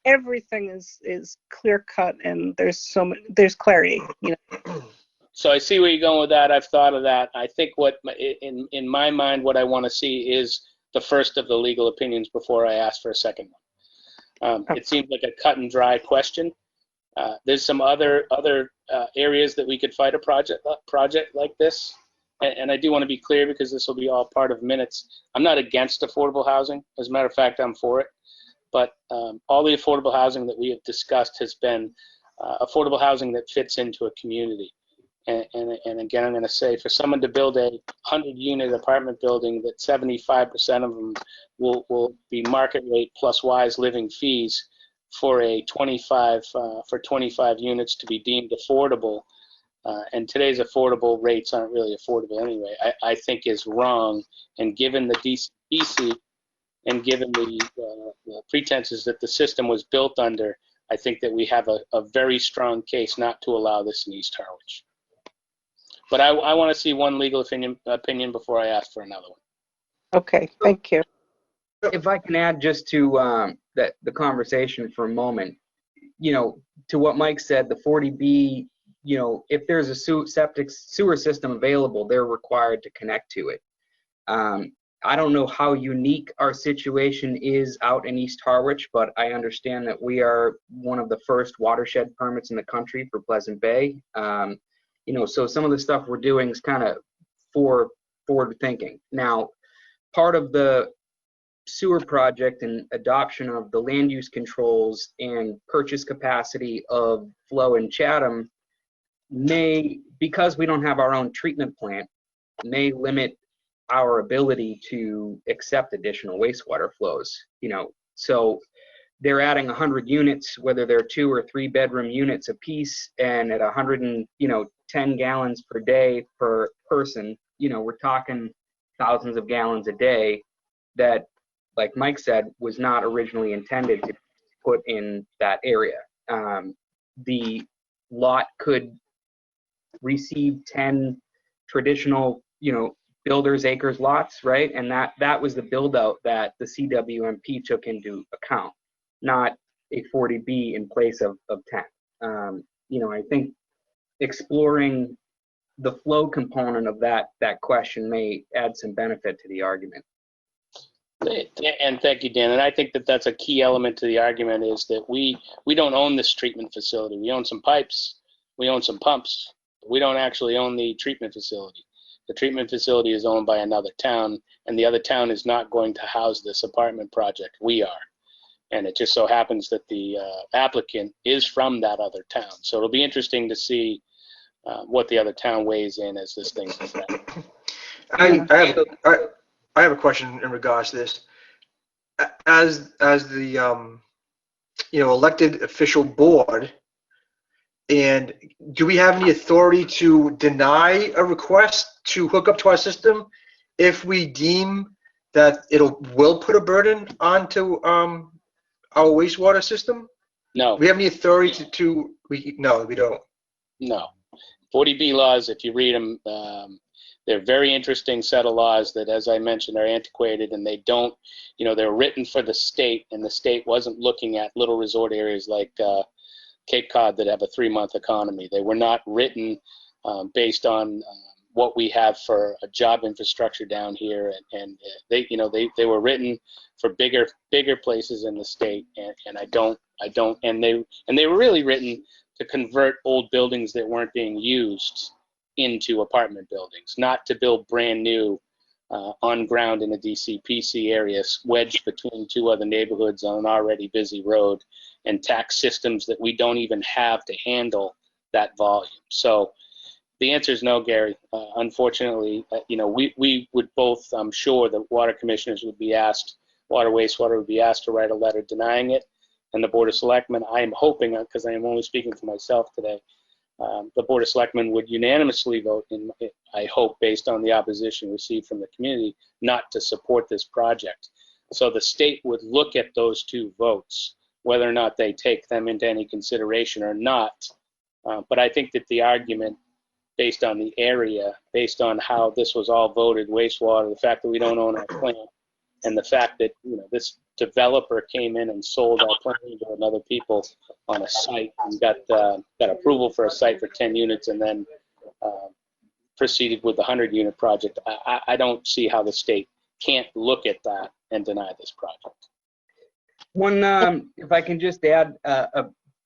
everything is clear cut and there's clarity, you know. So I see where you're going with that. I've thought of that. I think what in my mind, what I want to see is the first of the legal opinions before I ask for a second one. It seems like a cut and dry question. There's some other areas that we could fight a project like this. And I do want to be clear, because this will be all part of minutes. I'm not against affordable housing. As a matter of fact, I'm for it. But all the affordable housing that we have discussed has been affordable housing that fits into a community. And again, I'm going to say, for someone to build a 100-unit apartment building, that 75% of them will be market rate plus Wise living fees for 25 units to be deemed affordable. And today's affordable rates aren't really affordable anyway, I think is wrong. And given the DC and given the pretenses that the system was built under, I think that we have a very strong case not to allow this in East Harwich. But I want to see one legal opinion before I ask for another one. Okay, thank you. If I can add just to the conversation for a moment, you know, to what Mike said, the 40B you know, if there's a septic sewer system available, they're required to connect to it. I don't know how unique our situation is out in East Harwich, but I understand that we are one of the first watershed permits in the country for Pleasant Bay. You know, so some of the stuff we're doing is kind of forward thinking. Now, part of the sewer project and adoption of the land use controls and purchase capacity of flow in Chatham may, because we don't have our own treatment plant, may limit our ability to accept additional wastewater flows. You know, so they're adding 100 units, whether they're 2 or 3 bedroom units a piece, and at 110 gallons per day per person. You know, we're talking thousands of gallons a day that, like Mike said, was not originally intended to put in that area. The lot could receive 10 traditional, you know, builders acres lots, right? And that was the build out that the CWMP took into account, not a 40B in place of 10. You know, I think exploring the flow component of that question may add some benefit to the argument. And thank you, Dan. And I think that that's a key element to the argument, is that we don't own this treatment facility. We own some pipes, we own some pumps. We don't actually own the treatment facility. The treatment facility is owned by another town, and the other town is not going to house this apartment project. We are. And it just so happens that the applicant is from that other town. So it'll be interesting to see what the other town weighs in as this thing is done. I have a question in regards to this. As the elected official board, and do we have any authority to deny a request to hook up to our system if we deem that will put a burden onto our wastewater system? No. Do we have any authority no, we don't. No. 40B laws, if you read them, they're a very interesting set of laws that, as I mentioned, are antiquated, and they don't, you know, they're written for the state, and the state wasn't looking at little resort areas like Cape Cod that have a 3-month economy. They were not written based on what we have for a job infrastructure down here, and they were written for bigger places in the state, and they were really written to convert old buildings that weren't being used into apartment buildings, not to build brand new on ground in a DCPC area wedged between 2 other neighborhoods on an already busy road, and tax systems that we don't even have to handle that volume. So the answer is no, Gary. Unfortunately, we would both, I'm sure the water commissioners would be asked, water wastewater would be asked to write a letter denying it, and the Board of Selectmen, I am hoping, because I am only speaking for myself today, the Board of Selectmen would unanimously vote, I hope, based on the opposition received from the community, not to support this project. So the state would look at those 2 votes, whether or not they take them into any consideration or not. But I think that the argument, based on the area, based on how this was all voted, wastewater, the fact that we don't own our plant, and the fact that this developer came in and sold our plant to another people on a site and got approval for a site for 10 units and then proceeded with the 100-unit project. I don't see how the state can't look at that and deny this project. One, if I can just add a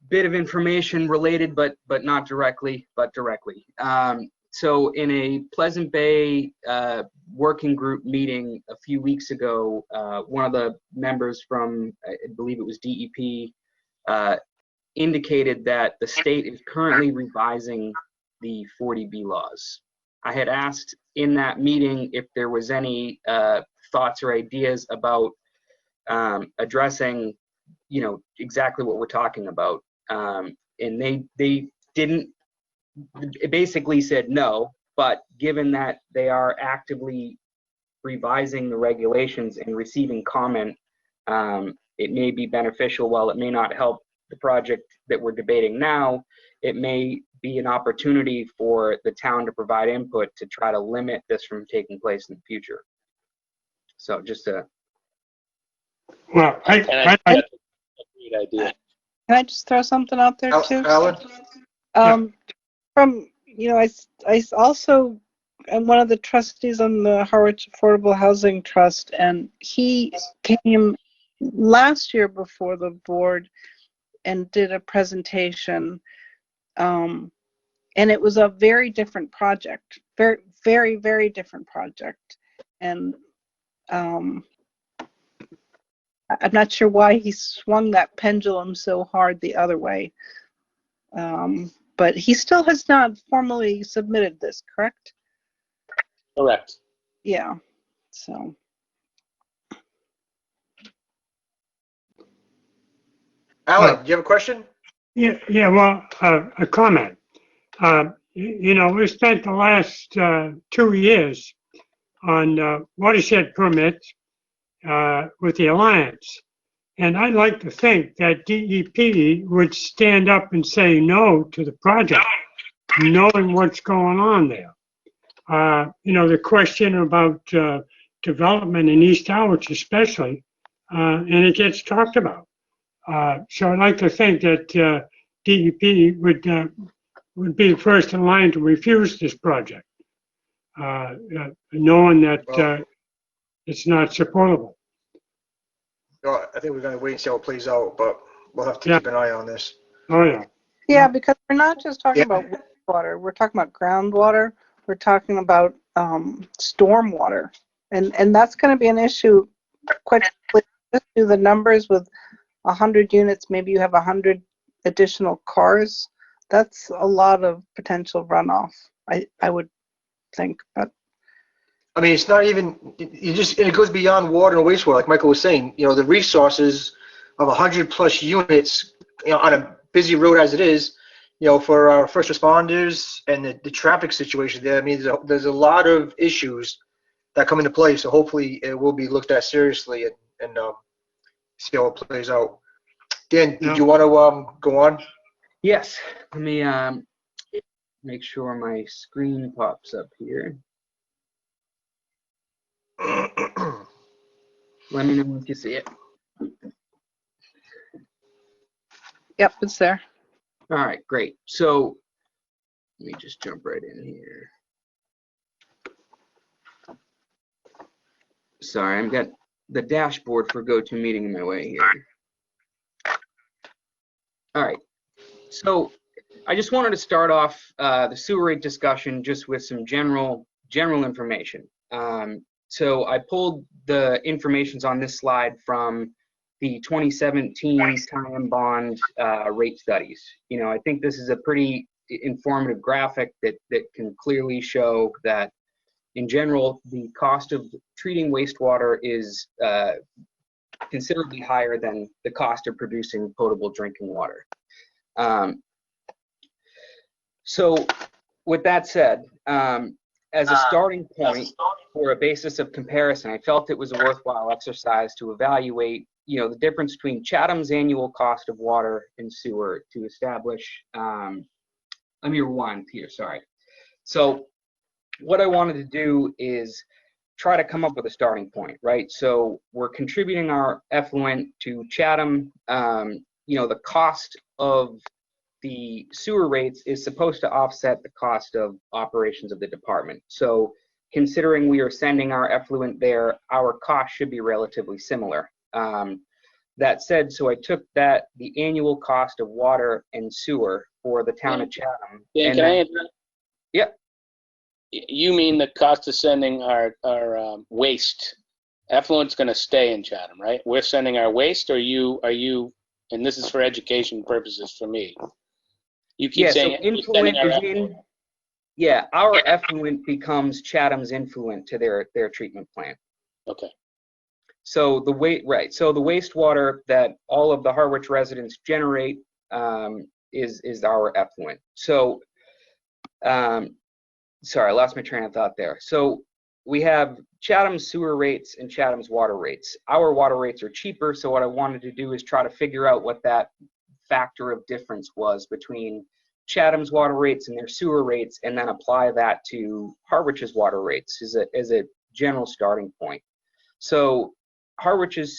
bit of information related, but not directly, but directly. So in a Pleasant Bay working group meeting a few weeks ago, one of the members from, I believe it was DEP, indicated that the state is currently revising the 40B laws. I had asked in that meeting if there was any thoughts or ideas about addressing, exactly what we're talking about. And they didn't, it basically said no, but given that they are actively revising the regulations and receiving comment, it may be beneficial. While it may not help the project that we're debating now, it may be an opportunity for the town to provide input to try to limit this from taking place in the future. So just a... Well, That's a great idea. Can I just throw something out there too? Alan? I also am one of the trustees on the Harwich Affordable Housing Trust, and he came last year before the board and did a presentation. And it was a very different project, very, very, very different project. And I'm not sure why he swung that pendulum so hard the other way. But he still has not formally submitted this, correct? Correct. Yeah, so. Alan, do you have a question? Yeah, well, a comment. We spent the last 2 years on watershed permits with the Alliance. And I'd like to think that DEP would stand up and say no to the project, knowing what's going on there. The question about development in East Harwich especially, and it gets talked about. So I'd like to think that DEP would be the first in line to refuse this project, knowing that it's not supportable. I think we're going to wait and see how it plays out, but we'll have to keep an eye on this. Oh, yeah. Yeah, because we're not just talking about water. We're talking about groundwater. We're talking about stormwater. And that's going to be an issue quite quickly. Just do the numbers with 100 units. Maybe you have 100 additional cars. That's a lot of potential runoff, I would think. But I mean, it's not even, it goes beyond water and wastewater, like Michael was saying. The resources of 100 plus units, on a busy road as it is, for our first responders and the traffic situation there. I mean, there's a lot of issues that come into play. So hopefully it will be looked at seriously and see how it plays out. Dan, did you want to go on? Yes. Let me make sure my screen pops up here. Let me know if you see it. yep, it's there. All right, great. So let me just jump right in here. Sorry, I've got the dashboard for GoToMeeting in my way here. All right, so I just wanted to start off the sewerage discussion just with some general information. So I pulled the informations on this slide from the 2017 tie-in bond rate studies. I think this is a pretty informative graphic that can clearly show that in general, the cost of treating wastewater is considerably higher than the cost of producing potable drinking water. So with that said, as a starting point for a basis of comparison, I felt it was a worthwhile exercise to evaluate, the difference between Chatham's annual cost of water and sewer to establish, let me rewind here, sorry. So what I wanted to do is try to come up with a starting point, right? So we're contributing our effluent to Chatham. The cost of the sewer rates is supposed to offset the cost of operations of the department. So considering we are sending our effluent there, our cost should be relatively similar. That said, so I took the annual cost of water and sewer for the town of Chatham. Dan, can I interrupt? Yep. You mean the cost of sending our waste? Effluent's going to stay in Chatham, right? We're sending our waste, or are you, and this is for education purposes for me. You keep saying so influent is in. Yeah, our effluent becomes Chatham's influent to their treatment plant. Okay. So the wastewater that all of the Harwich residents generate is our effluent. So, sorry, I lost my train of thought there. So we have Chatham's sewer rates and Chatham's water rates. Our water rates are cheaper, so what I wanted to do is try to figure out what that factor of difference was between Chatham's water rates and their sewer rates, and then apply that to Harwich's water rates as a general starting point. So Harwich's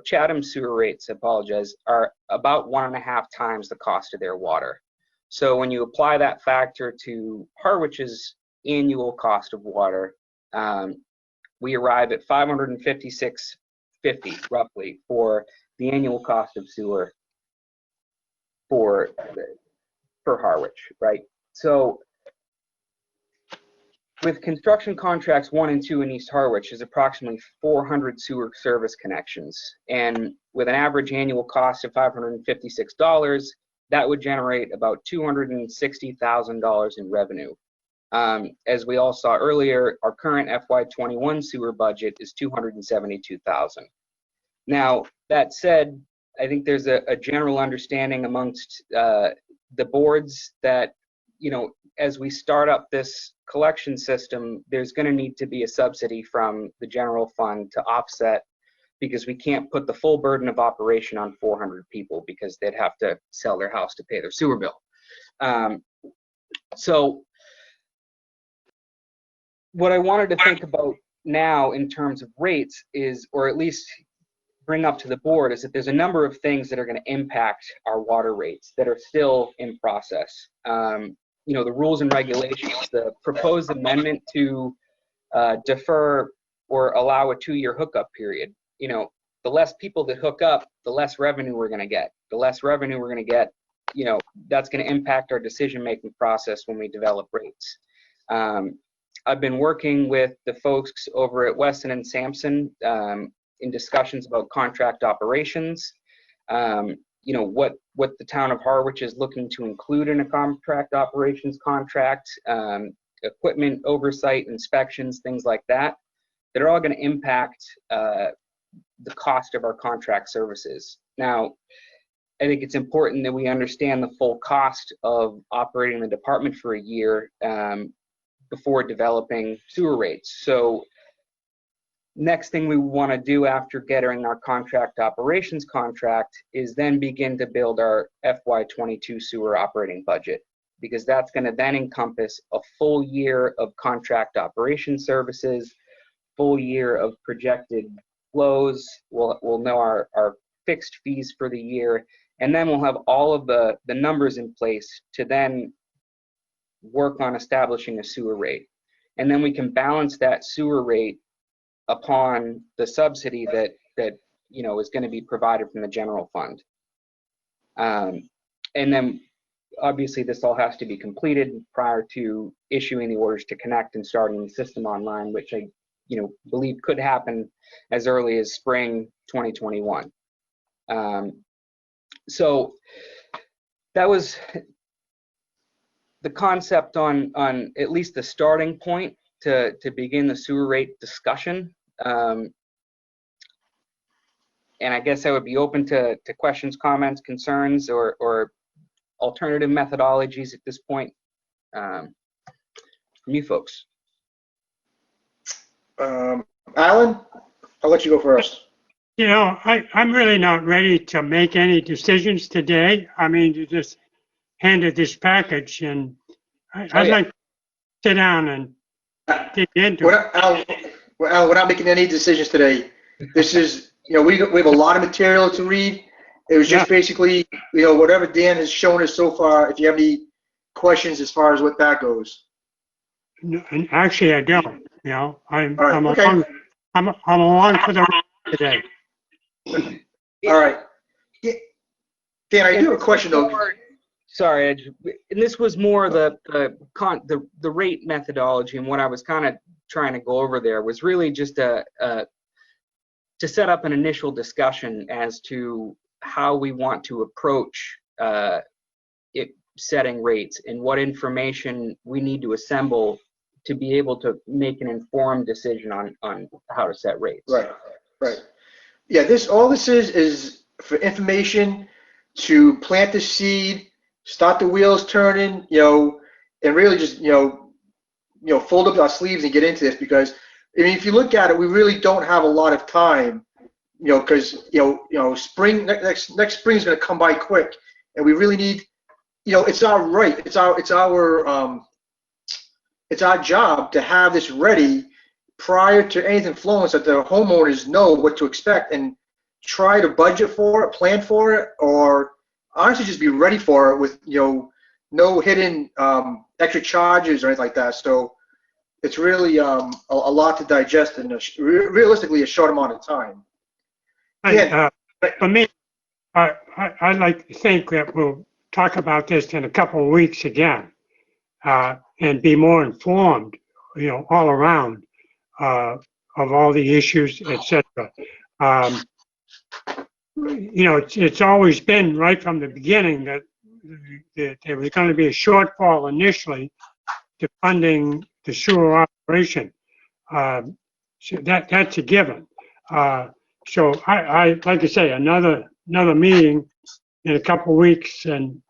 Chatham's sewer rates, are about 1.5 times the cost of their water. So when you apply that factor to Harwich's annual cost of water, we arrive at $556.50 roughly for the annual cost of sewer for Harwich, right? So with construction contracts 1 and 2 in East Harwich is approximately 400 sewer service connections. And with an average annual cost of $556, that would generate about $260,000 in revenue. As we all saw earlier, our current FY21 sewer budget is $272,000. Now, that said, I think there's a general understanding amongst the boards that, you know, as we start up this collection system, there's going to need to be a subsidy from the general fund to offset, because we can't put the full burden of operation on 400 people because they'd have to sell their house to pay their sewer bill. So what I wanted to think about now in terms of rates is, or at least bring up to the board, is that there's a number of things that are going to impact our water rates that are still in process. You know, the rules and regulations, the proposed amendment to defer or allow a 2-year hookup period. You know, the less people that hook up, the less revenue we're going to get. The less revenue we're going to get, you know, that's going to impact our decision-making process when we develop rates. I've been working with the folks over at Weston and Sampson in discussions about contract operations. You know, what the town of Harwich is looking to include in a contract operations contract, equipment oversight, inspections, things like that. That are all going to impact the cost of our contract services. Now, I think it's important that we understand the full cost of operating the department for a year before developing sewer rates. So next thing we want to do after getting our contract operations contract is then begin to build our FY22 sewer operating budget, because that's going to then encompass a full year of contract operation services, full year of projected flows. We'll know our fixed fees for the year, and then we'll have all of the numbers in place to then work on establishing a sewer rate. And then we can balance that sewer rate upon the subsidy that you know is going to be provided from the general fund. And then obviously this all has to be completed prior to issuing the orders to connect and starting the system online, which I believe could happen as early as spring 2021. So that was the concept on at least the starting point to begin the sewer rate discussion. And I guess I would be open to questions, comments, concerns, or alternative methodologies at this point from you folks. Alan, I'll let you go first. You know, I'm really not ready to make any decisions today. I mean, you just handed this package, and I'd like to sit down and dig into it. Alan, we're not making any decisions today. This is, we have a lot of material to read. It was just basically, whatever Dan has shown us so far. If you have any questions as far as what that goes. No, and actually, I don't. I'm okay. I'm along for the ride today. All right. Dan, I do have a question though. Sorry, and this was more the rate methodology, and what I was kind of trying to go over there was really just to set up an initial discussion as to how we want to approach setting rates and what information we need to assemble to be able to make an informed decision on how to set rates. Right. Yeah, all this is for information to plant the seed, start the wheels turning, and really just, fold up our sleeves and get into this, because I mean, if you look at it, we really don't have a lot of time, because spring next spring is going to come by quick, and we really need, it's our right, it's our job to have this ready prior to anything flowing, so that the homeowners know what to expect and try to budget for it, plan for it, or honestly just be ready for it with no hidden extra charges or anything like that. So it's really a lot to digest in realistically a short amount of time. For me, I'd like to think that we'll talk about this in a couple of weeks again, and be more informed, all around, of all the issues, etc. It's always been right from the beginning that there was going to be a shortfall initially to funding the sewer operation. So that's a given. So I like I say, another meeting in a couple of weeks, and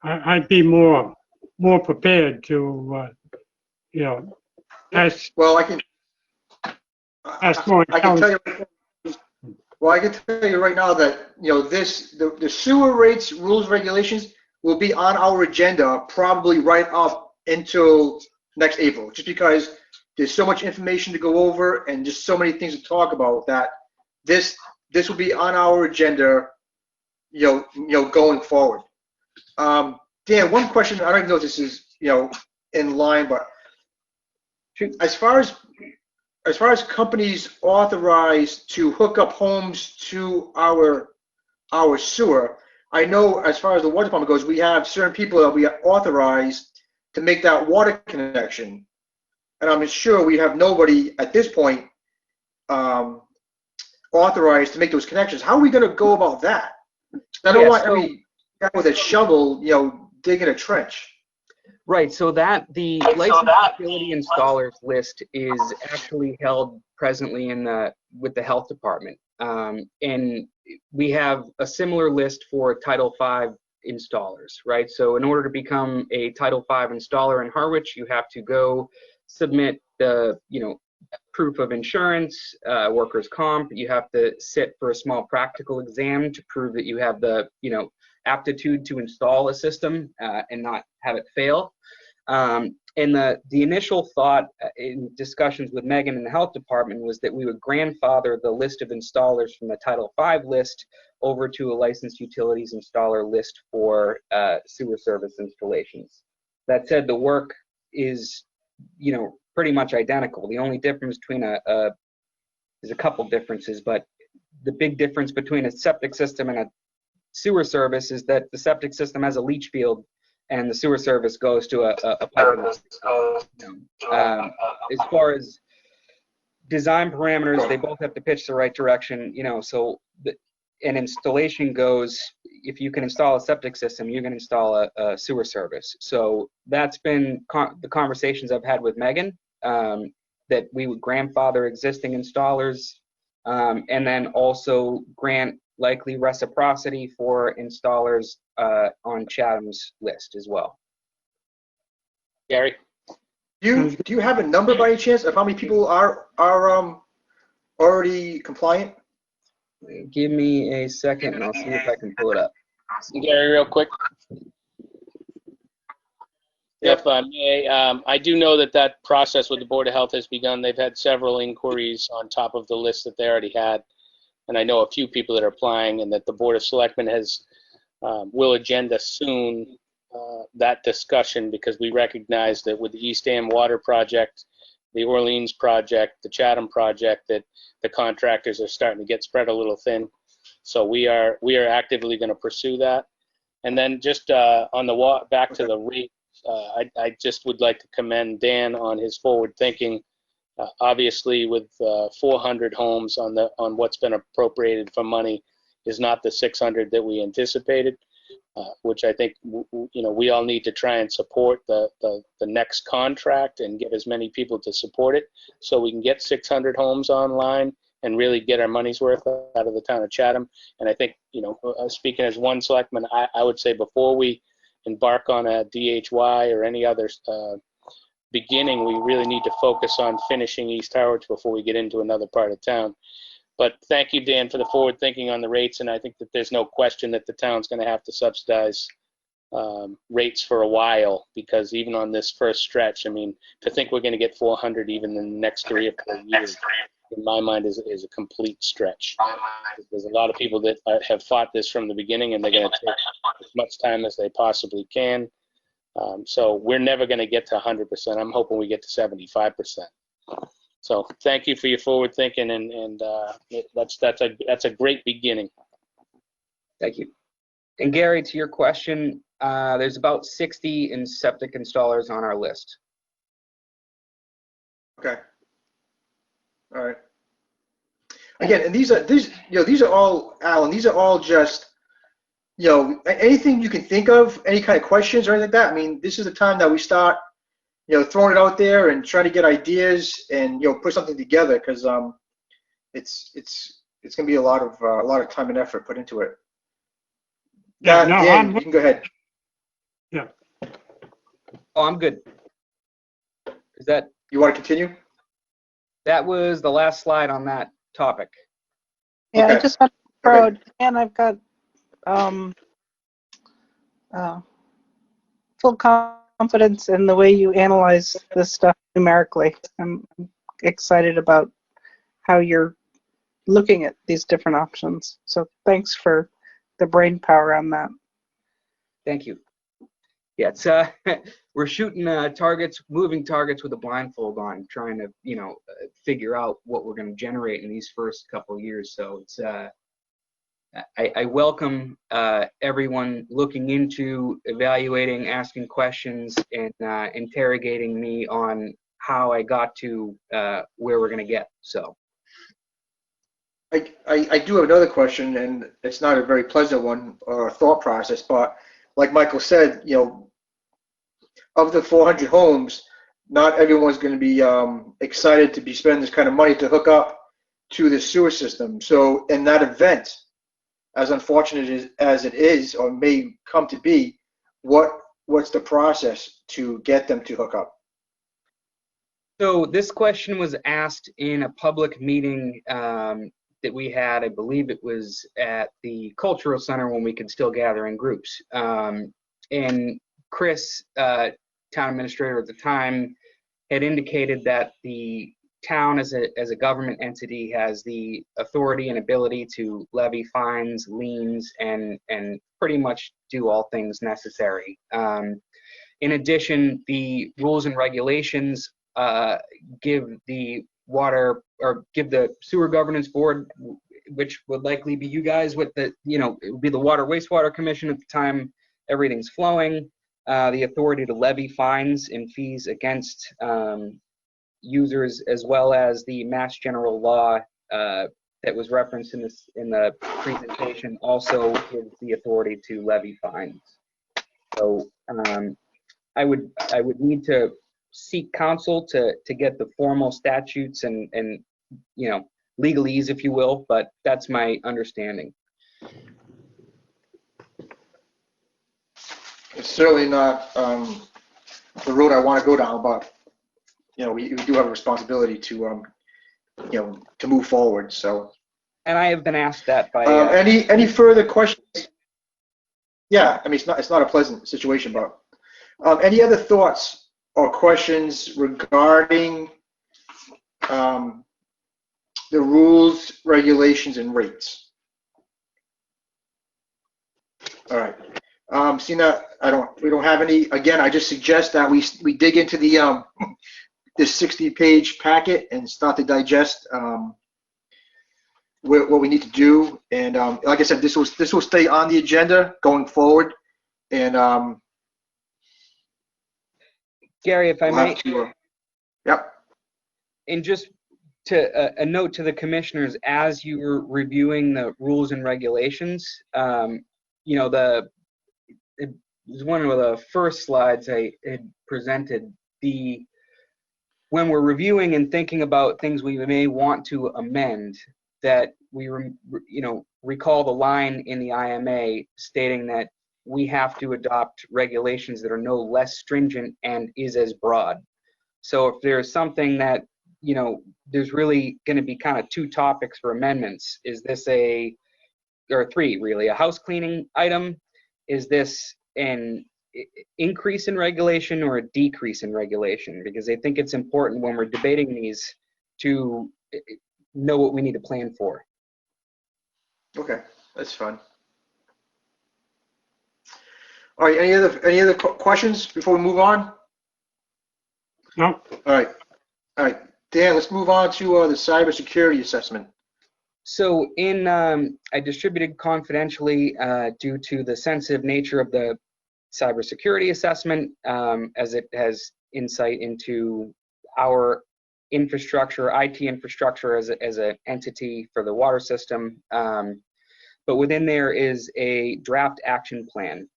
I'd be more prepared to, ask. Well, I can tell you. Well, I can tell you right now that the sewer rates, rules, regulations will be on our agenda probably right up until next April, just because there's so much information to go over and just so many things to talk about that this will be on our agenda, going forward. Dan, one question, I don't even know if this is in line, but as far as companies authorized to hook up homes to our sewer, I know as far as the water department goes, we have certain people that we are authorized to make that water connection. And I'm sure we have nobody at this point authorized to make those connections. How are we going to go about that? I don't want every guy with a shovel, digging a trench. Right, so the licensed utility installers list is actually held presently with the health department. And we have a similar list for Title V installers, right? So in order to become a Title V installer in Harwich, you have to go submit the, proof of insurance, workers' comp. You have to sit for a small practical exam to prove that you have the, aptitude to install a system and not have it fail. And the initial thought in discussions with Megan in the health department was that we would grandfather the list of installers from the Title V list over to a licensed utilities installer list for sewer service installations. That said, the work is, pretty much identical. The only difference between there's a couple differences, but the big difference between a septic system and a sewer service is that the septic system has a leach field and the sewer service goes to a pipe. As far as design parameters, they both have to pitch the right direction, so an installation goes, if you can install a septic system, you can install a sewer service. So that's been the conversations I've had with Megan, that we would grandfather existing installers, and then also grant likely reciprocity for installers on Chatham's list as well. Gary? Do you have a number by any chance of how many people are already compliant? Give me a second and I'll see if I can pull it up. Gary, real quick. If I may, I do know that process with the Board of Health has begun. They've had several inquiries on top of the list that they already had. And I know a few people that are applying, and that the Board of Selectmen will agenda soon that discussion, because we recognize that with the East Dam Water Project, the Orleans project, the Chatham project, that the contractors are starting to get spread a little thin. So we are actively going to pursue that. And then just on the back to the rate, I just would like to commend Dan on his forward thinking. Obviously, with 400 homes on what's been appropriated for money is not the 600 that we anticipated, which I think we all need to try and support the next contract and get as many people to support it, so we can get 600 homes online and really get our money's worth out of the town of Chatham. And I think, speaking as one selectman, I would say before we embark on a DHY or any other beginning, we really need to focus on finishing East Harwich before we get into another part of town. But thank you, Dan, for the forward thinking on the rates, and I think that there's no question that the town's going to have to subsidize rates for a while, because even on this first stretch, I mean, to think we're going to get 400 even in the next 3 or 4 years, in my mind, is a complete stretch. There's a lot of people that have fought this from the beginning, and they're going to take as much time as they possibly can. So we're never going to get to 100%. I'm hoping we get to 75%. So thank you for your forward thinking, and that's a great beginning. Thank you. And Gary, to your question, there's about 60 septic installers on our list. Okay. All right. Again, and these are all, Alan, these are all just, anything you can think of, any kind of questions or anything like that. I mean, this is the time that we start, throwing it out there and trying to get ideas and, put something together, because it's going to be a lot of time and effort put into it. Yeah, no, Dan, you can go ahead. Yeah. Oh, I'm good. Is that? You want to continue? That was the last slide on that topic. Yeah, Okay. I just want to throw it, and I've got full confidence in the way you analyze this stuff numerically. I'm excited about how you're looking at these different options. So thanks for the brain power on that. Thank you. Yeah, it's we're shooting moving targets with a blindfold on, trying to figure out what we're going to generate in these first couple of years. So it's I welcome everyone looking into, evaluating, asking questions, and interrogating me on how I got to where we're going to get. So I do have another question, and it's not a very pleasant one or a thought process, but like Michael said, of the 400 homes, not everyone's going to be excited to be spending this kind of money to hook up to the sewer system. So in that event, as unfortunate as it is or may come to be, what's the process to get them to hook up? So this question was asked in a public meeting that we had. I believe it was at the Cultural Center when we could still gather in groups. And Chris, town administrator at the time, had indicated that the town as a government entity has the authority and ability to levy fines, liens, and pretty much do all things necessary. In addition, the rules and regulations give the sewer governance board, which would likely be you guys, with the it would be the Water Wastewater Commission at the time everything's flowing, the authority to levy fines and fees against users, as well as the Mass General Law that was referenced in the presentation also gives the authority to levy fines. So I would need to seek counsel to get the formal statutes and legalese, if you will, but that's my understanding. It's certainly not the road I want to go down, but we do have a responsibility to to move forward. So. And I have been asked that by any further questions? Yeah, I mean it's not a pleasant situation, but any other thoughts or questions regarding the rules, regulations, and rates? All right. Seeing that we don't have any. Again, I just suggest that we dig into the this 60-page packet and start to digest what we need to do. And like I said, this will stay on the agenda going forward. And Gary, if I may. Yep. And just to a note to the commissioners, as you were reviewing the rules and regulations, it was one of the first slides I had presented. When we're reviewing and thinking about things we may want to amend, that we recall the line in the IMA stating that we have to adopt regulations that are no less stringent and is as broad. So if there's something that there's really going to be kind of two topics for amendments. Is this or three really, a house cleaning item? Is this an increase in regulation or a decrease in regulation? Because I think it's important when we're debating these to know what we need to plan for. Okay, that's fine. All right, any other questions before we move on? No, All right, Dan, let's move on to the cybersecurity assessment. So I distributed confidentially due to the sensitive nature of the cybersecurity assessment, as it has insight into our infrastructure, IT infrastructure as an entity for the water system. But within there is a draft action plan.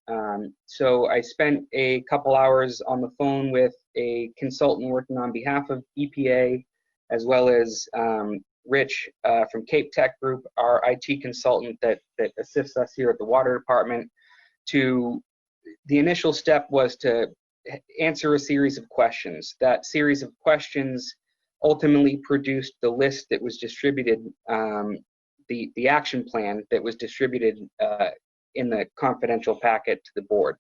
So I spent a couple hours on the phone with a consultant working on behalf of EPA, as well as Rich from Cape Tech Group, our IT consultant that assists us here at the water department. The initial step was to answer a series of questions. That series of questions ultimately produced the list that was distributed, the action plan that was distributed in the confidential packet to the board.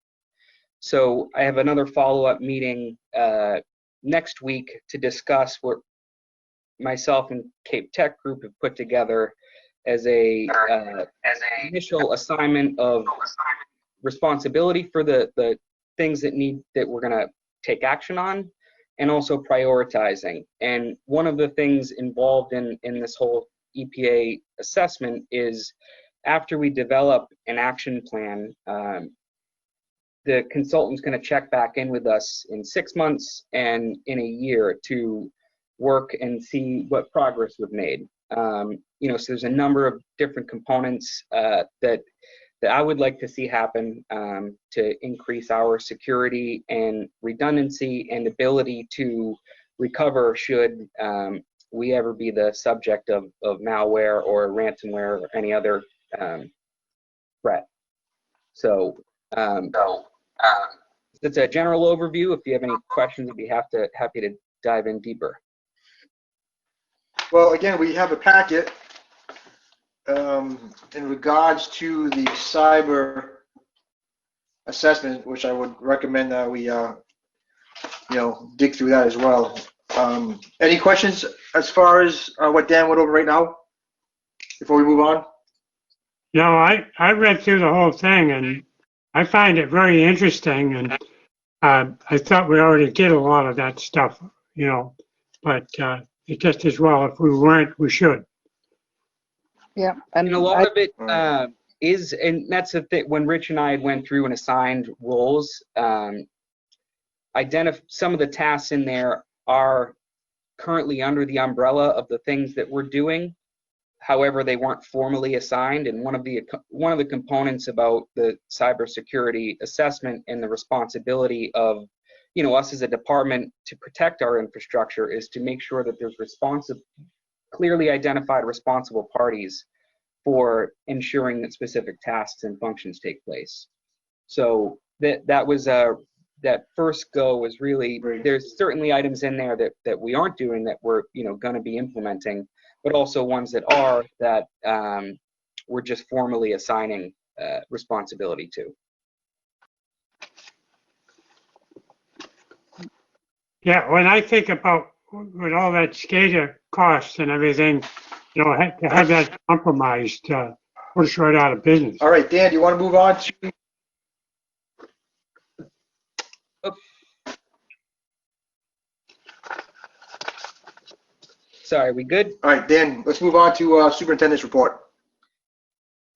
So I have another follow-up meeting next week to discuss what myself and Cape Tech Group have put together as a initial assignment of responsibility for the things that we're going to take action on, and also prioritizing. And one of the things involved in this whole EPA assessment is, after we develop an action plan, the consultant's going to check back in with us in 6 months and in a year to work and see what progress we've made. So there's a number of different components that I would like to see happen to increase our security and redundancy and ability to recover should we ever be the subject of malware or ransomware or any other threat. So it's a general overview. If you have any questions, I'd be happy to dive in deeper. Well, again, we have a packet in regards to the cyber assessment, which I would recommend that we, dig through that as well. Any questions as far as what Dan went over right now before we move on? no, I read through the whole thing and I find it very interesting, and I thought we already did a lot of that stuff, but it just as well, if we weren't, we should. Yeah. And a lot of it is, and that's the thing, when Rich and I went through and assigned roles, some of the tasks in there are currently under the umbrella of the things that we're doing. However, they weren't formally assigned, and one of the components about the cybersecurity assessment and the responsibility of us as a department to protect our infrastructure is to make sure that there's clearly identified responsible parties for ensuring that specific tasks and functions take place. So that was that first go was really, there's certainly items in there that we aren't doing that we're going to be implementing, but also ones that are that we're just formally assigning responsibility to. Yeah, when I think about what all that SCADA costs and everything, to have that compromised, put us right out of business. All right, Dan, do you want to move on to? Sorry, we good? All right, Dan, let's move on to Superintendent's report.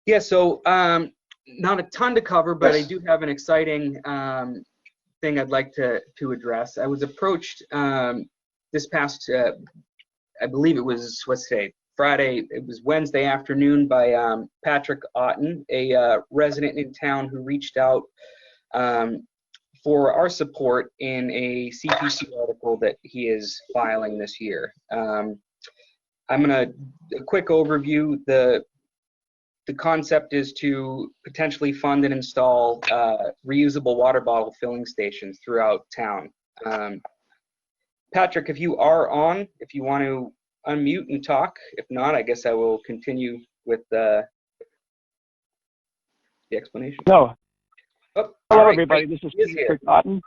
Yeah, so not a ton to cover, but Yes. I do have an exciting thing I'd like to address. I was approached this past, I believe it was, what's today? Friday, it was Wednesday afternoon by Patrick Otten, a resident in town who reached out for our support in a CPC article that he is filing this year. I'm gonna, a quick overview. The concept is to potentially fund and install reusable water bottle filling stations throughout town. Patrick, if you are on, if you want to unmute and talk. If not, I guess I will continue with the explanation. No. Oh, Hello, all right, everybody. great. This is He is here. Patrick Otten.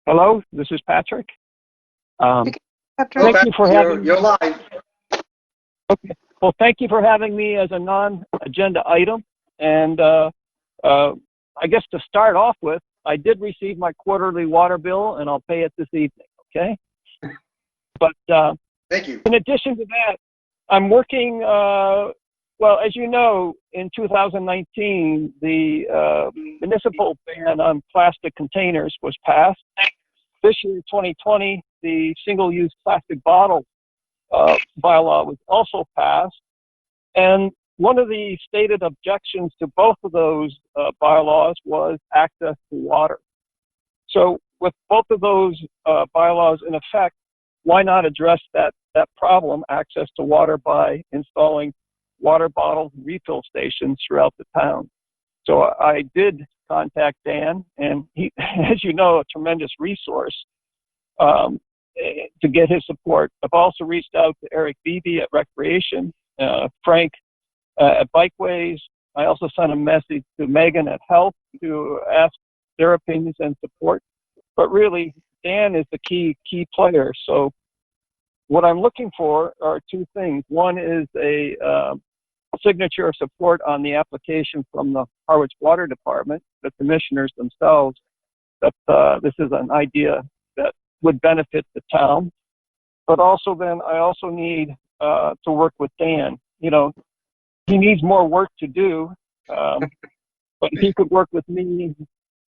Hello, this is Patrick. Patrick? Thank you for having me. You're live. Okay. Well, thank you for having me as a non-agenda item. And I guess to start off with, I did receive my quarterly water bill, and I'll pay it this evening, okay? But Thank you. in addition to that, I'm working, well, as you know, in 2019, the municipal ban on plastic containers was passed. This year, 2020, the single-use plastic bottle bylaw was also passed. And one of the stated objections to both of those bylaws was access to water. So with both of those bylaws in effect, why not address that problem, access to water, by installing water bottle refill stations throughout the town? So I did contact Dan, and he, as you know, a tremendous resource to get his support. I've also reached out to Eric Beebe at Recreation, Frank at Bikeways. I also sent a message to Megan at Health to ask their opinions and support. But really, Dan is the key player. So what I'm looking for are two things. One is a signature of support on the application from the Harwich Water Department, the commissioners themselves, that this is an idea that would benefit the town. But also then I also need to work with Dan. You know, he needs more work to do, but he could work with me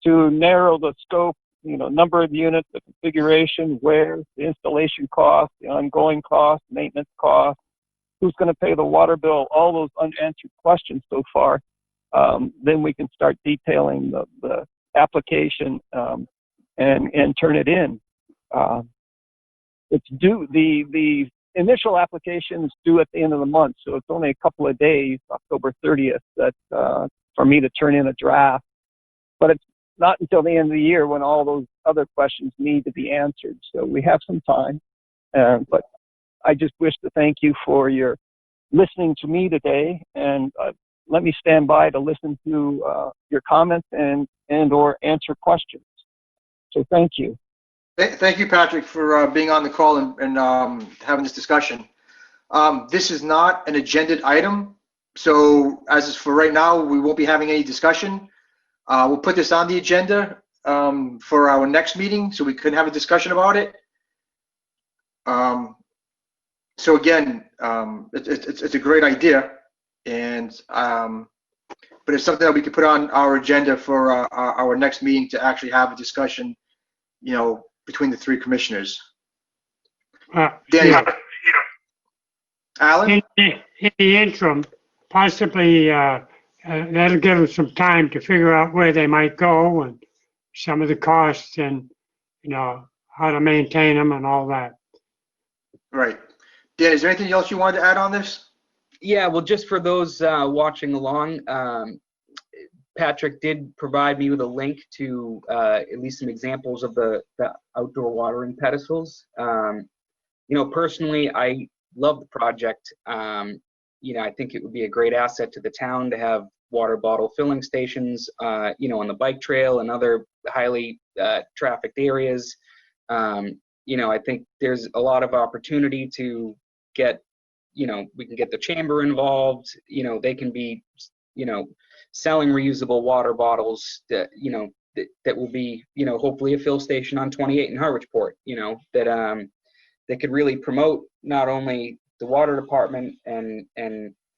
to narrow the scope, you know, number of units, the configuration, where, the installation cost, the ongoing cost, maintenance cost, who's going to pay the water bill, all those unanswered questions so far. Then we can start detailing the application and turn it in. It's due, the initial application is due at the end of the month, so it's only a couple of days, October 30th, that for me to turn in a draft. But it's not until the end of the year when all those other questions need to be answered. So we have some time. But I just wish to thank you for your listening to me today, and let me stand by to listen to your comments and or answer questions. So thank you. Thank you, Patrick, for being on the call and having this discussion. This is not an agended item, so as is for right now, we won't be having any discussion. We'll put this on the agenda for our next meeting, so we could have a discussion about it. So again, it's a great idea, and but it's something that we could put on our agenda for our next meeting to actually have a discussion, you know, between the three commissioners. Daniel. Alan? In the interim, possibly that'll give them some time to figure out where they might go and some of the costs and, you know, how to maintain them and all that. Right. Dan, is there anything else you wanted to add on this? Yeah, well, just for those watching along, Patrick did provide me with a link to at least some examples of the outdoor watering pedestals. You know, personally, I love the project. You know, I think it would be a great asset to the town to have water bottle filling stations, you know, on the bike trail and other highly trafficked areas. You know, I think there's a lot of opportunity to get, you know, we can get the chamber involved. You know, they can be, you know, selling reusable water bottles that, you know, that will be, you know, hopefully a fill station on 28 in Harwichport, you know, that could really promote not only the water department and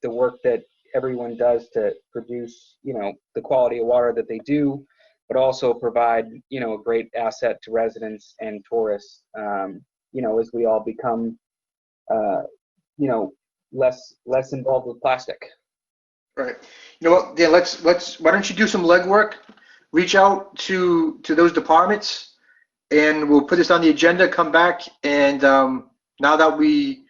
the work that everyone does to produce, you know, the quality of water that they do, but also provide, you know, a great asset to residents and tourists, you know, as we all become, you know, less involved with plastic. Right. You know what, Dan, why don't you do some legwork, reach out to those departments, and we'll put this on the agenda, come back, and now that we,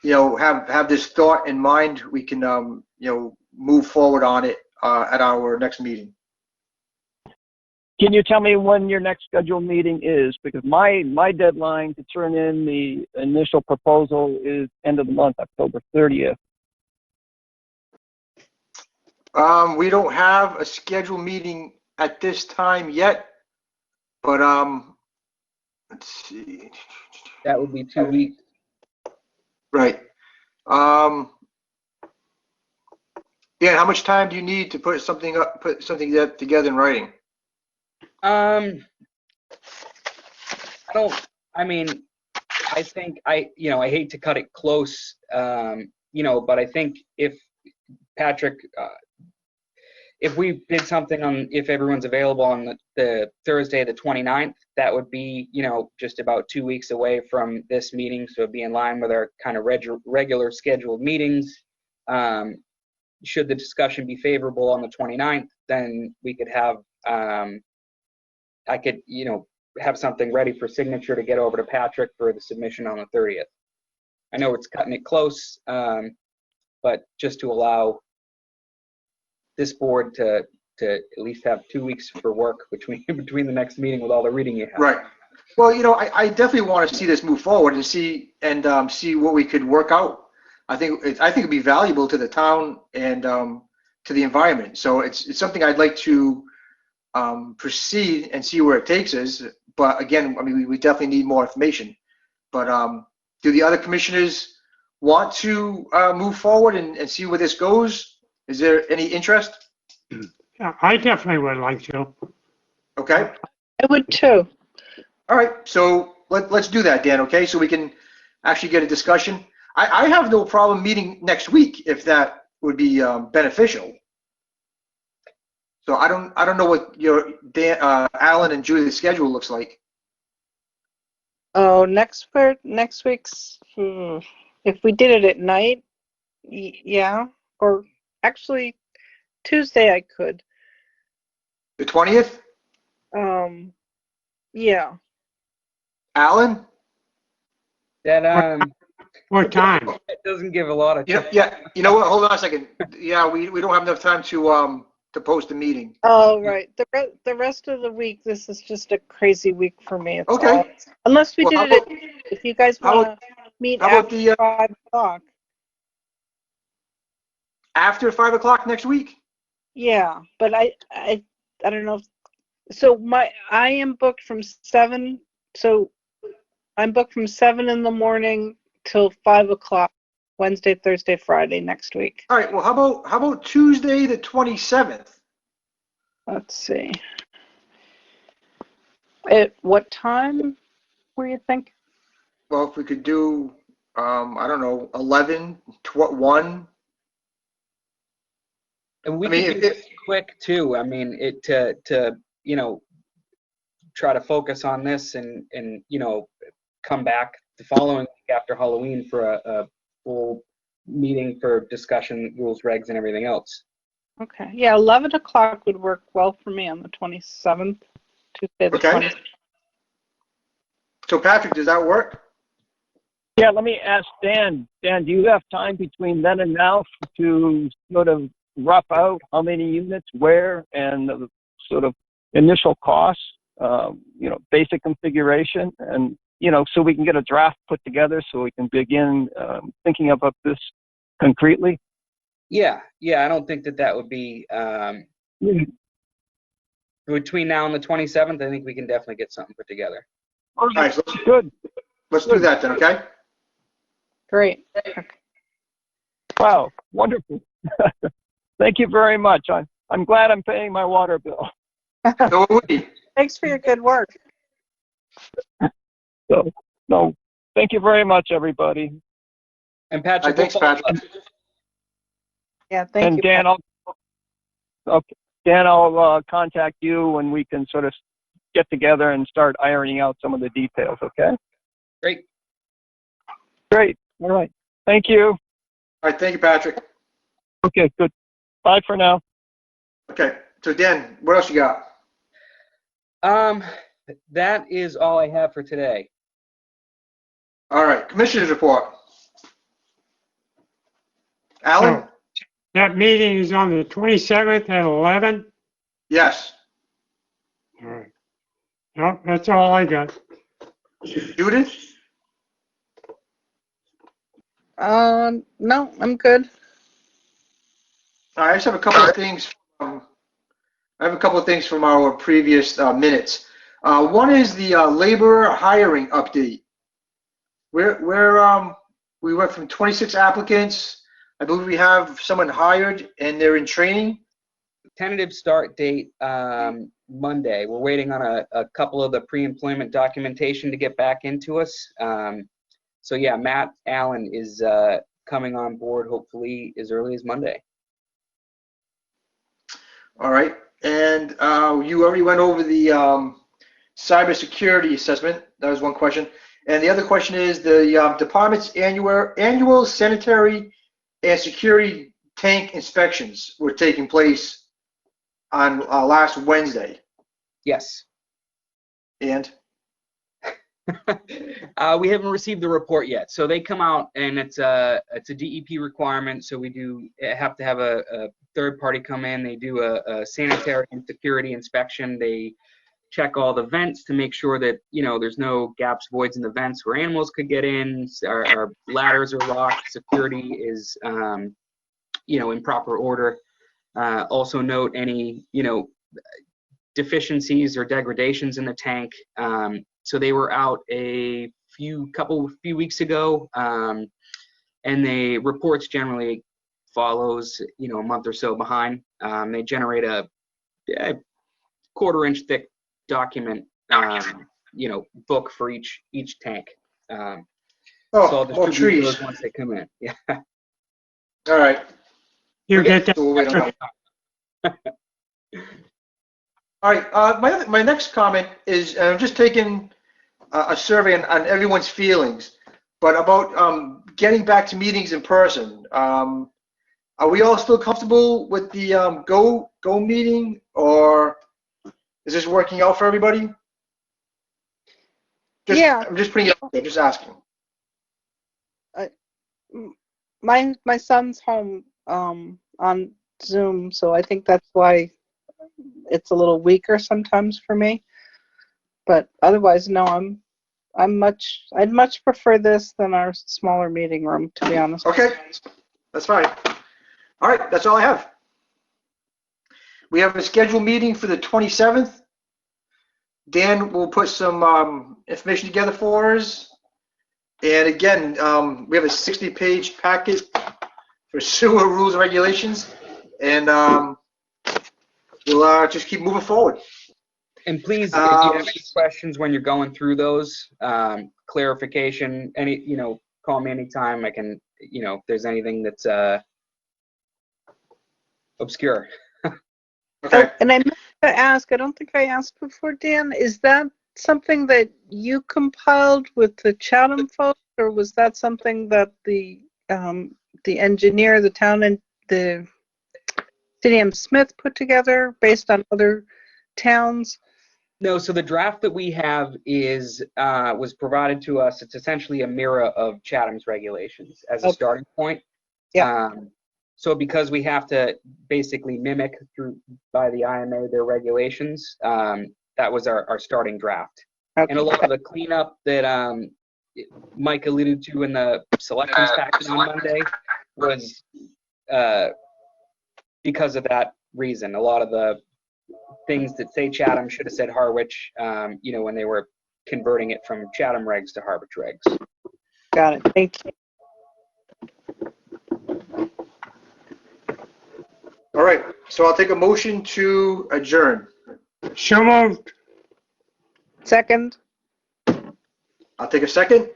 you know, have this thought in mind, we can, you know, move forward on it at our next meeting. Can you tell me when your next scheduled meeting is? Because my deadline to turn in the initial proposal is end of the month, October 30th. We don't have a scheduled meeting at this time yet, but let's see. That would be 2 weeks. Right. Dan, how much time do you need to put something together in writing? I think I hate to cut it close, but I think if Patrick, if we did something on, if everyone's available on the Thursday, the 29th, that would be, just about 2 weeks away from this meeting. So it'd be in line with our kind of regular scheduled meetings. Should the discussion be favorable on the 29th, then we could have, I could, have something ready for signature to get over to Patrick for the submission on the 30th. I know it's cutting it close, but just to allow this board to at least have 2 weeks for work between the next meeting with all the reading you have. Right. Well, I definitely want to see this move forward and see what we could work out. I think it'd be valuable to the town and to the environment. So it's something I'd like to proceed and see where it takes us. But again, we definitely need more information. But do the other commissioners want to move forward and see where this goes? Is there any interest? Yeah, I definitely would like to. Okay. I would too. All right. So let's do that, Dan. Okay. So we can actually get a discussion. I have no problem meeting next week if that would be beneficial. So I don't know what your Alan and Julie's schedule looks like. Oh, next week's, if we did it at night, yeah, or actually Tuesday I could. The 20th? Yeah. Alan? That What time? it doesn't give a lot of time. Yeah. You know what? Hold on a second. Yeah, we don't have enough time to post a meeting. Oh, right. The rest of the week, this is just a crazy week for me. It's Okay. all, unless we Well, did it, if you guys want to meet how about after the 5 o'clock. after 5 o'clock next week? Yeah, but I don't know. So I am booked from 7. So I'm booked from 7 in the morning till 5 o'clock, Wednesday, Thursday, Friday next week. All right. Well, how about Tuesday the 27th? Let's see. At what time were you think? Well, if we could do, I don't know, 11, 1. And we I mean, can do this quick too. I mean, to try to focus on this and come back the following week after Halloween for a full meeting for discussion, rules, regs, and everything else. Okay. Yeah, 11 o'clock would work well for me on the 27th, Tuesday the Okay. 27th. So Patrick, does that work? Yeah, let me ask Dan. Dan, do you have time between then and now to sort of rough out how many units, where, and the sort of initial costs, basic configuration, and, so we can get a draft put together so we can begin thinking about this concretely? Yeah, I don't think that would be, between now and the 27th, I think we can definitely get something put together. All right, so Good. let's do that then, okay? Great. Okay. Wow, wonderful. Thank you very much. I'm glad I'm paying my water bill. So are we. Thanks for your good work. So, no, thank you very much, everybody. And Patrick, Thanks, Patrick. Yeah, thank And you. Dan, I'll contact you and we can sort of get together and start ironing out some of the details, okay? Great. Great. All right. Thank you. All right, thank you, Patrick. Okay, good. Bye for now. Okay, so Dan, what else you got? That is all I have for today. All right, Commissioner's report. Alan? So, that meeting is on the 27th at 11? Yes. All right. Nope, that's all I got. Judith? No, I'm good. All right, I just have a couple of things. I have a couple of things from our previous minutes. One is the laborer hiring update. We went from 26 applicants. I believe we have someone hired and they're in training. Tentative start date Monday. We're waiting on a couple of the pre-employment documentation to get back into us. So yeah, Matt Allen is coming on board hopefully as early as Monday. All right. And you already went over the cybersecurity assessment. That was one question. And the other question is the department's annual sanitary and security tank inspections were taking place on last Wednesday. Yes. And? We haven't received the report yet. So they come out and it's a DEP requirement. So we do have to have a third party come in. They do a sanitary and security inspection. They check all the vents to make sure that, you know, there's no gaps, voids in the vents where animals could get in. Our ladders are locked. Security is, you know, in proper order. Also note any, you know, deficiencies or degradations in the tank. So they were out a few weeks ago, and the reports generally follows, you know, a month or so behind. They generate a quarter-inch thick document, you know, book for each tank. So I'll distribute those once they come in. Yeah. All right. You get that. So we'll wait on that. All right. My next comment is I'm just taking a survey on everyone's feelings, but about getting back to meetings in person. Are we all still comfortable with the go meeting, or is this working out for everybody? Yeah. I'm just putting it out there, just asking. My son's home on Zoom, so I think that's why it's a little weaker sometimes for me. But otherwise, no, I'd much prefer this than our smaller meeting room, to be honest. Okay, that's fine. All right, that's all I have. We have a scheduled meeting for the 27th. Dan will put some information together for us. And again, we have a 60-page packet for sewer rules and regulations. And we'll just keep moving forward. And please, if you have any questions when you're going through those, clarification, you know, call me anytime. I can, you know, if there's anything that's obscure. Okay. Oh, and I meant to ask, I don't think I asked before, Dan, is that something that you compiled with the Chatham folks, or was that something that the engineer, the town, and the City M. Smith put together based on other towns? No, so the draft that we have is was provided to us. It's essentially a mirror of Chatham's regulations as a starting point. Yeah. So because we have to basically mimic by the IMA their regulations, that was our starting draft. Okay. And a lot of the cleanup that Mike alluded to in the selections packet on Monday was because of that reason. A lot of the things that say Chatham should have said Harwich, you know, when they were converting it from Chatham regs to Harwich regs. Got it. Thank you. All right, so I'll take a motion to adjourn. So moved. Second. I'll take a second.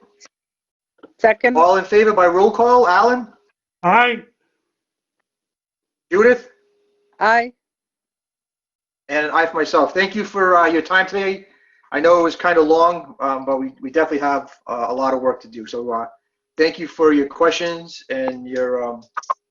Second. All in favor by roll call. Alan? Aye. Judith? Aye. And I for myself. Thank you for your time today. I know it was kind of long, but we definitely have a lot of work to do. So thank you for your questions and your